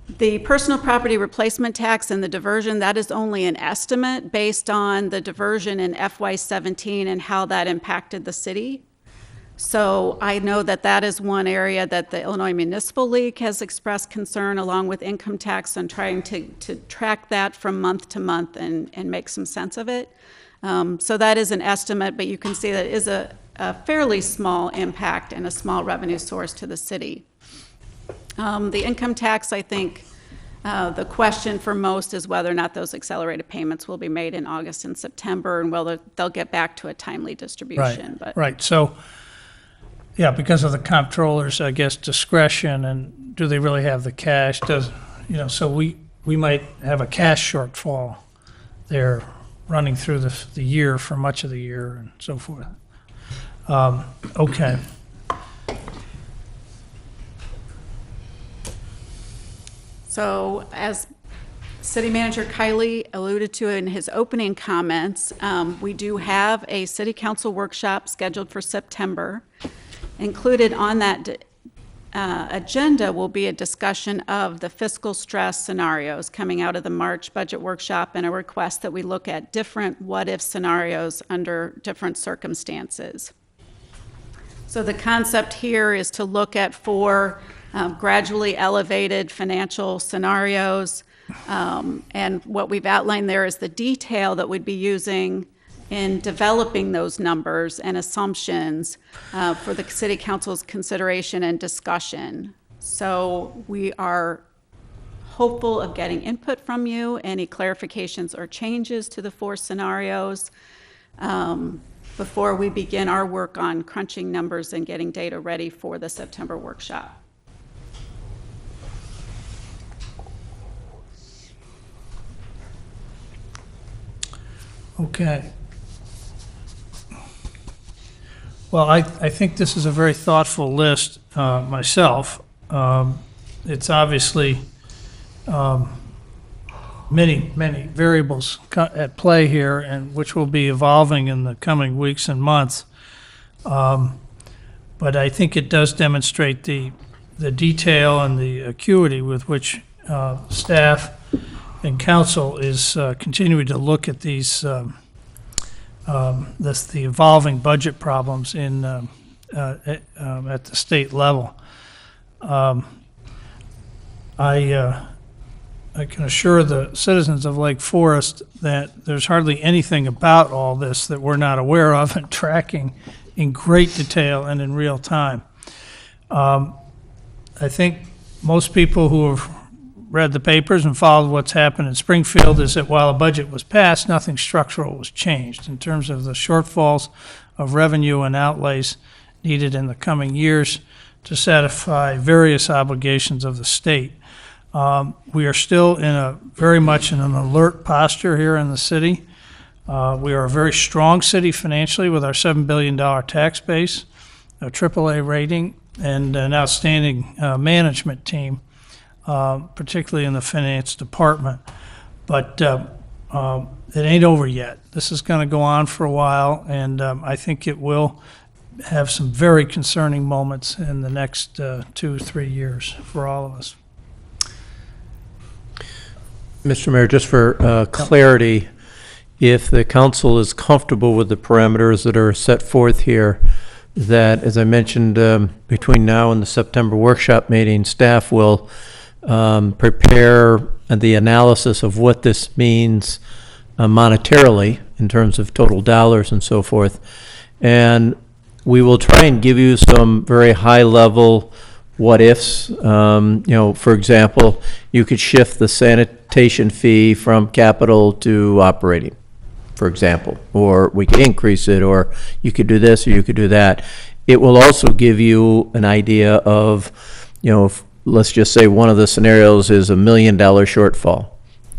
The personal property replacement tax and the diversion, that is only an estimate based on the diversion in FY17 and how that impacted the city. So I know that that is one area that the Illinois Municipal League has expressed concern, along with income tax, on trying to track that from month to month and make some sense of it. So that is an estimate, but you can see that it is a fairly small impact and a small revenue source to the city. The income tax, I think, the question for most is whether or not those accelerated payments will be made in August and September, and whether they'll get back to a timely distribution. But Right, so, yeah, because of the comptroller's, I guess, discretion, and do they really have the cash, so we might have a cash shortfall there running through the year for much of the year and so forth. Okay. So as City Manager Kiley alluded to in his opening comments, we do have a City Council workshop scheduled for September. Included on that agenda will be a discussion of the fiscal stress scenarios coming out of the March budget workshop, and a request that we look at different what-if scenarios under different circumstances. So the concept here is to look at 4 gradually elevated financial scenarios, and what we've outlined there is the detail that we'd be using in developing those numbers and assumptions for the City Council's consideration and discussion. So we are hopeful of getting input from you, any clarifications or changes to the 4 scenarios, before we begin our work on crunching numbers and getting data ready for the September workshop. Okay. Well, I think this is a very thoughtful list myself. It's obviously many variables at play here, and which will be evolving in the coming weeks and months. But I think it does demonstrate the detail and the acuity with which staff and council is continuing to look at these the evolving budget problems in at the state level. I can assure the citizens of Lake Forest that there's hardly anything about all this that we're not aware of and tracking in great detail and in real time. I think most people who have read the papers and followed what's happened in Springfield is that while a budget was passed, nothing structural was changed in terms of the shortfalls of revenue and outlays needed in the coming years to satisfy various obligations of the state. We are still very much in an alert posture here in the city. We are a very strong city financially with our $7 billion tax base, a AAA rating, and an outstanding management team, particularly in the finance department. But it ain't over yet. This is going to go on for a while, and I think it will have some very concerning moments in the next 2-3 years for all of us. Mr. Mayor, just for clarity, if the council is comfortable with the parameters that are set forth here, that, as I mentioned, between now and the September workshop meeting, staff will prepare the analysis of what this means monetarily in terms of total dollars and so forth. And we will try and give you some very high-level what-ifs. For example, you could shift the sanitation fee from capital to operating, for example, or we could increase it, or you could do this, or you could do that. It will also give you an idea of, if, let's just say one of the scenarios is $1 million shortfall,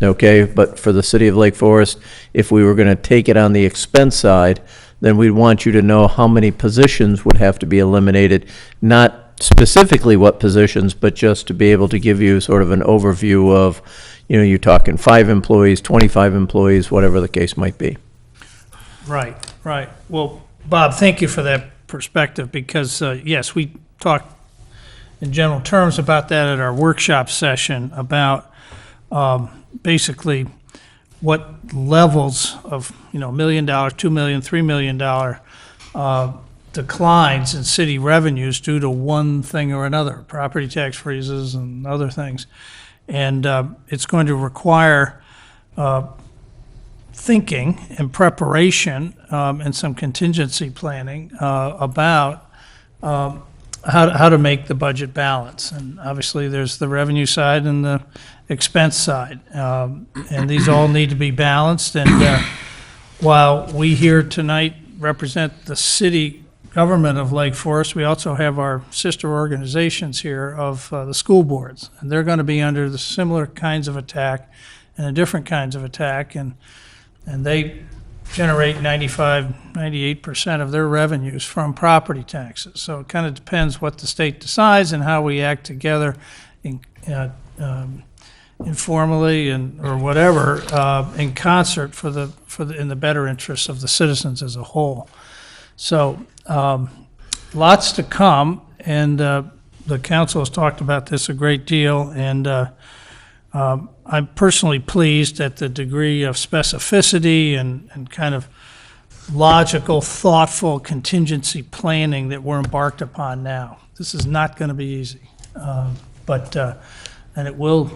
okay? But for the city of Lake Forest, if we were going to take it on the expense side, then we'd want you to know how many positions would have to be eliminated, not specifically what positions, but just to be able to give you sort of an overview of, you're talking 5 employees, 25 employees, whatever the case might be. Right. Well, Bob, thank you for that perspective, because, yes, we talked in general terms about that at our workshop session about basically what levels of, $1 million, $2 million, $3 million declines in city revenues due to one thing or another, property tax freezes and other things. And it's going to require thinking and preparation and some contingency planning about how to make the budget balance. And obviously, there's the revenue side and the expense side. And these all need to be balanced. And while we here tonight represent the city government of Lake Forest, we also have our sister organizations here of the school boards. And they're going to be under the similar kinds of attack and the different kinds of attack. And they generate 98% of their revenues from property taxes. So it kind of depends what the state decides and how we act together informally or whatever in concert in the better interests of the citizens as a whole. So lots to come, and the council has talked about this a great deal, and I'm personally pleased at the degree of specificity and kind of logical, thoughtful contingency planning that we're embarked upon now. This is not going to be easy, but and it will,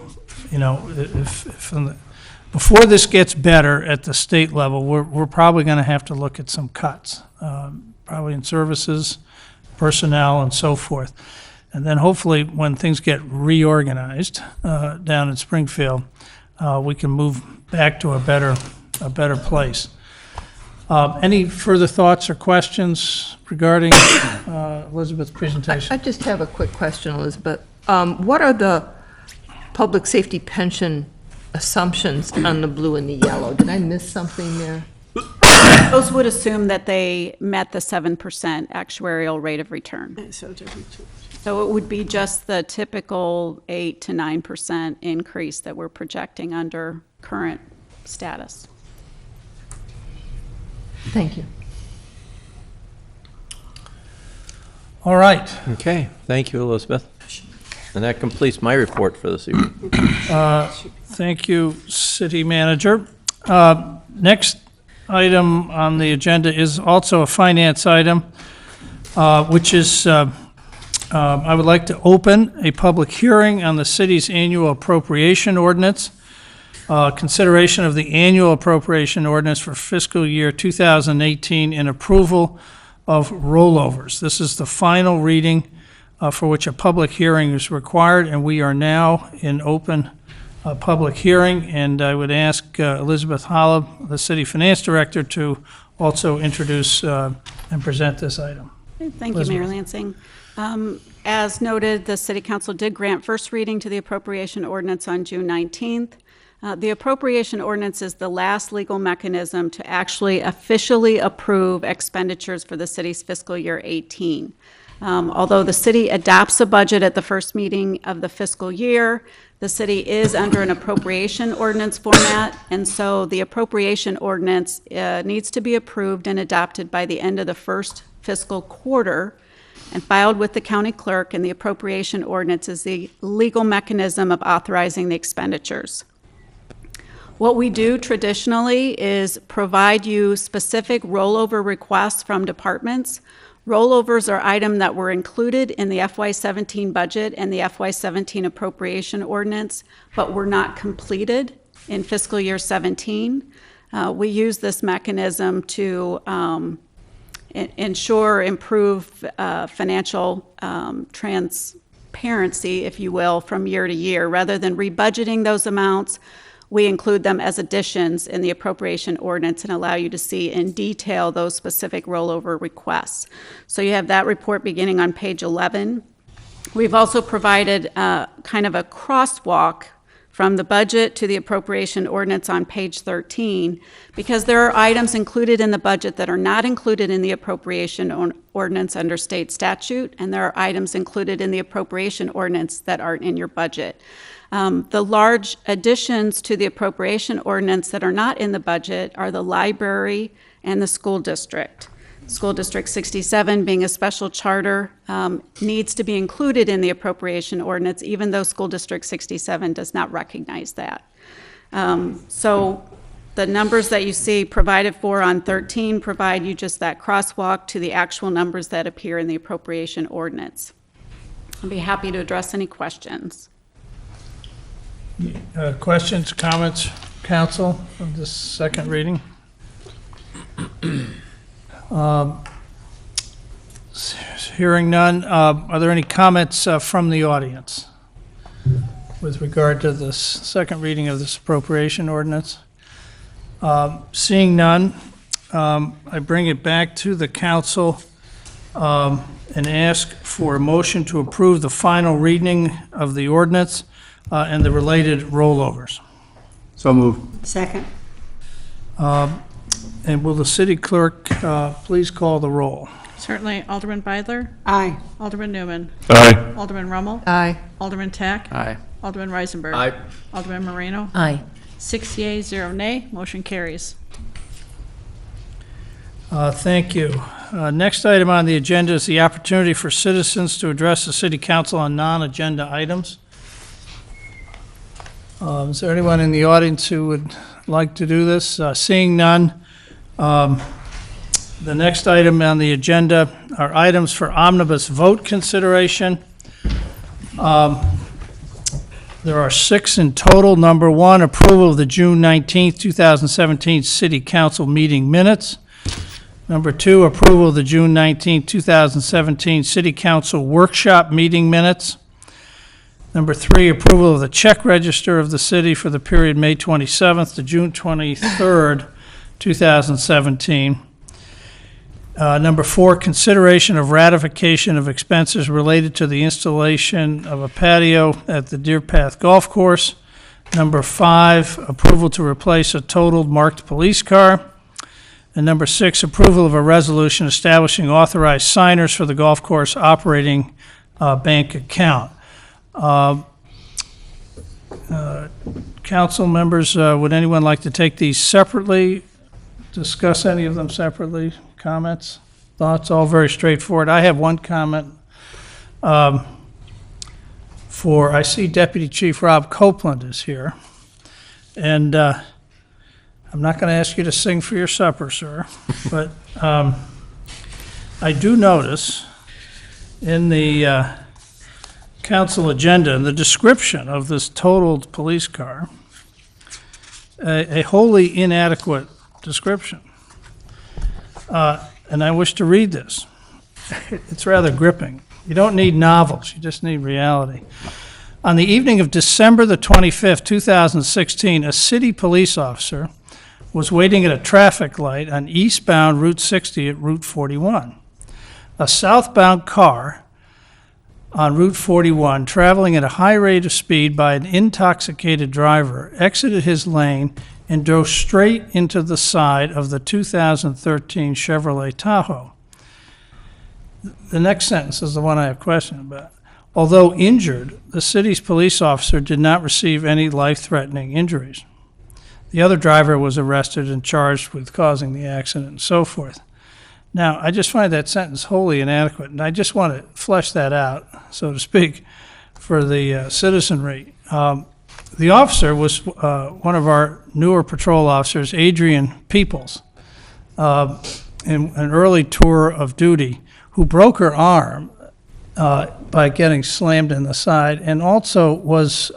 before this gets better at the state level, we're probably going to have to look at some cuts, probably in services, personnel, and so forth. And then hopefully, when things get reorganized down in Springfield, we can move back to a better place. Any further thoughts or questions regarding Elizabeth's presentation? I just have a quick question, Elizabeth. What are the public safety pension assumptions on the blue and the yellow? Did I miss something there? Those would assume that they met the 7% actuarial rate of return. So it would be just the typical 8 to 9% increase that we're projecting under current status. Thank you. All right. Okay, thank you, Elizabeth. And that completes my report for this evening. Thank you, City Manager. Next item on the agenda is also a finance item, which is I would like to open a public hearing on the city's annual appropriation ordinance, consideration of the annual appropriation ordinance for fiscal year 2018 and approval of rollovers. This is the final reading for which a public hearing is required, and we are now in open public hearing, and I would ask Elizabeth Holub, the City Finance Director, to also introduce and present this item. Thank you, Mayor Lansing. As noted, the City Council did grant first reading to the appropriation ordinance on June 19th. The appropriation ordinance is the last legal mechanism to actually officially approve expenditures for the city's fiscal year 18. Although the city adopts a budget at the first meeting of the fiscal year, the city is under an appropriation ordinance format, and so the appropriation ordinance needs to be approved and adopted by the end of the first fiscal quarter and filed with the county clerk, and the appropriation ordinance is the legal mechanism of authorizing the expenditures. What we do traditionally is provide you specific rollover requests from departments. Rollovers are items that were included in the FY17 budget and the FY17 appropriation ordinance, but were not completed in fiscal year 17. We use this mechanism to improve financial transparency, if you will, from year to year. Rather than rebudgeting those amounts, we include them as additions in the appropriation ordinance and allow you to see in detail those specific rollover requests. So you have that report beginning on page 11. We've also provided kind of a crosswalk from the budget to the appropriation ordinance on page 13, because there are items included in the budget that are not included in the appropriation ordinance under state statute, and there are items included in the appropriation ordinance that aren't in your budget. The large additions to the appropriation ordinance that are not in the budget are the library and the school district. School District 67, being a special charter, needs to be included in the appropriation ordinance, even though School District 67 does not recognize that. So the numbers that you see provided for on 13 provide you just that crosswalk to the actual numbers that appear in the appropriation ordinance. I'll be happy to address any questions. Questions, comments, council, on this second reading? Hearing none, are there any comments from the audience with regard to this second reading of this appropriation ordinance? Seeing none, I bring it back to the council and ask for a motion to approve the final reading of the ordinance and the related rollovers. So moved. Second. And will the city clerk please call the roll? Certainly. Alderman Beidler? Aye. Alderman Newman? Aye. Alderman Rummel? Aye. Alderman Tack? Aye. Alderman Reisenberg? Aye. Alderman Moreno? Aye. 6 yeas, 0 nay. Motion carries. Thank you. Next item on the agenda is the opportunity for citizens to address the city council on non-agenda items. Is there anyone in the audience who would like to do this? Seeing none, the next item on the agenda are items for omnibus vote consideration. There are 6 in total. Number 1, approval of the June 19th, 2017 City Council meeting minutes. Number 2, approval of the June 19th, 2017 City Council workshop meeting minutes. Number 3, approval of the check register of the city for the period May 27th to June 23rd, 2017. Number 4, consideration of ratification of expenses related to the installation of a patio at the Deer Path Golf Course. Number 5, approval to replace a totaled marked police car. And number 6, approval of a resolution establishing authorized signers for the golf course operating bank account. Council members, would anyone like to take these separately, discuss any of them separately? Comments, thoughts, all very straightforward. I have one comment I see Deputy Chief Rob Copeland is here. And I'm not going to ask you to sing for your supper, sir, but I do notice in the council agenda, in the description of this totaled police car, a wholly inadequate description. And I wish to read this. It's rather gripping. You don't need novels, you just need reality. On the evening of December the 25th, 2016, a city police officer was waiting at a traffic light on eastbound Route 60 at Route 41. A southbound car on Route 41, traveling at a high rate of speed by an intoxicated driver, exited his lane and drove straight into the side of the 2013 Chevrolet Tahoe. The next sentence is the one I have questions about. Although injured, the city's police officer did not receive any life-threatening injuries. The other driver was arrested and charged with causing the accident and so forth. Now, I just find that sentence wholly inadequate, and I just want to flesh that out, so to speak, for the citizenry. The officer was one of our newer patrol officers, Adrian Peoples, in an early tour of duty, who broke her arm by getting slammed in the side, and also was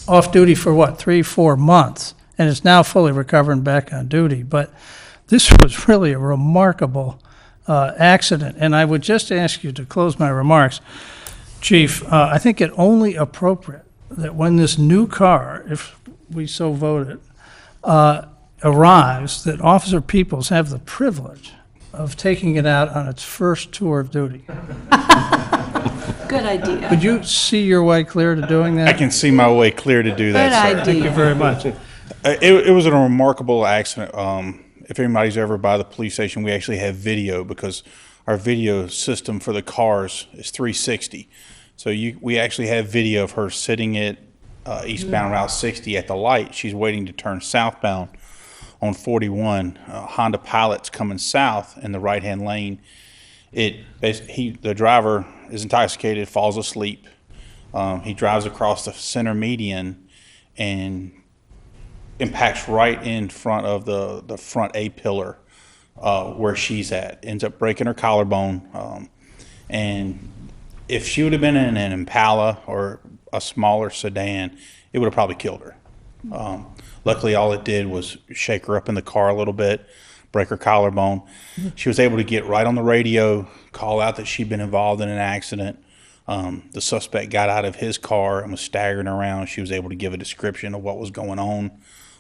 off duty for, 3-4 months, and is now fully recovered and back on duty. But this was really a remarkable accident, and I would just ask you to close my remarks. Chief, I think it only appropriate that when this new car, if we so vote it, arrives, that Officer Peoples have the privilege of taking it out on its first tour of duty. Good idea. Would you see your way clear to doing that? I can see my way clear to do that, Good sir. Thank you very much. It was a remarkable accident. If anybody's ever by the police station, we actually have video because our video system for the cars is 360. So we actually have video of her sitting at eastbound Route 60 at the light. She's waiting to turn southbound on 41, Honda Pilot's coming south in the right-hand lane. The driver is intoxicated, falls asleep. He drives across the center median and impacts right in front of the front A pillar where she's at. Ends up breaking her collarbone. And if she would have been in an Impala or a smaller sedan, it would have probably killed her. Luckily, all it did was shake her up in the car a little bit, break her collarbone. She was able to get right on the radio, call out that she'd been involved in an accident. The suspect got out of his car and was staggering around. She was able to give a description of what was going on.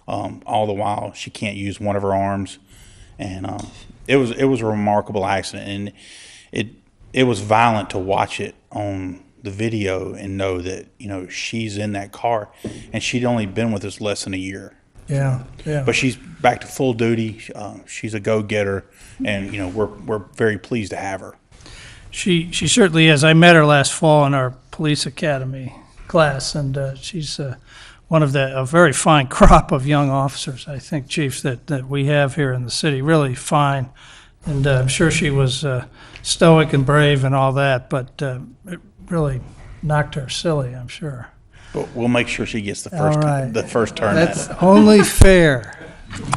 All the while, she can't use one of her arms. And it was a remarkable accident. And it was violent to watch it on the video and know that, she's in that car, and she'd only been with us less than a year. Yeah. But she's back to full duty. She's a go-getter, and we're very pleased to have her. She certainly is. I met her last fall in our police academy class, and she's one of a very fine crop of young officers, I think, Chief, that we have here in the city. Really fine, and I'm sure she was stoic and brave and all that, but it really knocked her silly, I'm sure. But we'll make sure she gets the All right. first turn That's at it. only fair.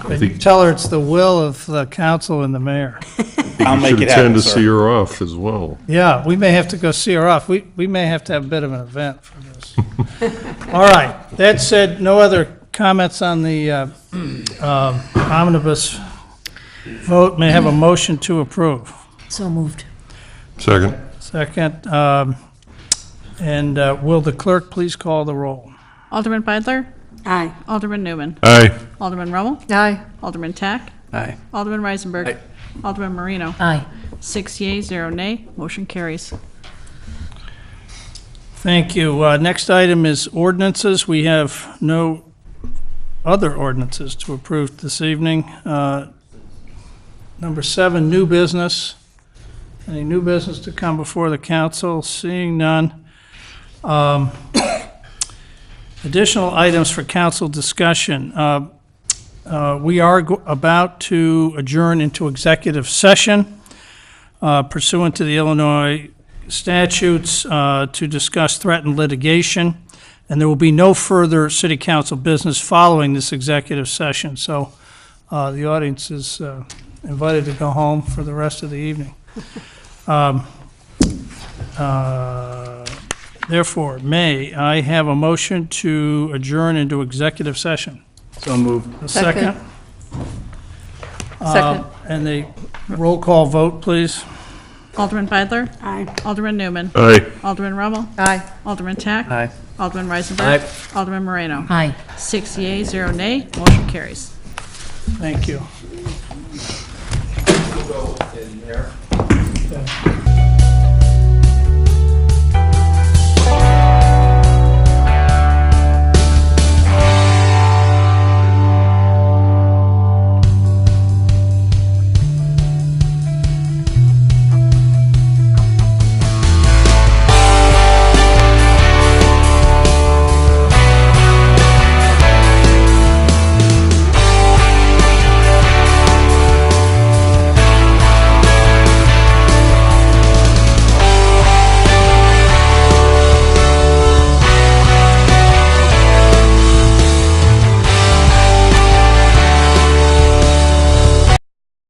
But you tell her it's the will of the council and the mayor. I'll make Should it happen, attend to sir. see her off as well. Yeah, we may have to go see her off. We may have to have a bit of an event for this. All right. That said, no other comments on the omnibus vote. May I have a motion to approve. So moved. Second. Second. And will the clerk please call the roll? Alderman Beidler? Aye. Alderman Newman? Aye. Alderman Rommel? Aye. Alderman Tack? Aye. Alderman Reisenberg? Alderman Marino? Aye. 6 yeas, 0 nay. Motion carries. Thank you. Next item is ordinances. We have no other ordinances to approve this evening. Number 7, new business. Any new business to come before the council? Seeing none. Additional items for council discussion. We are about to adjourn into executive session pursuant to the Illinois statutes to discuss threatened litigation, and there will be no further city council business following this executive session. So the audience is invited to go home for the rest of the evening. Therefore, may I have a motion to adjourn into executive session? So moved. A second? Second. And the roll call vote, please. Alderman Beidler? Aye. Alderman Newman? Aye. Alderman Rommel? Aye. Alderman Tack? Aye. Alderman Reisenberg? Alderman Moreno? Aye. 6 yeas, 0 nay. Motion carries. Thank you. In there.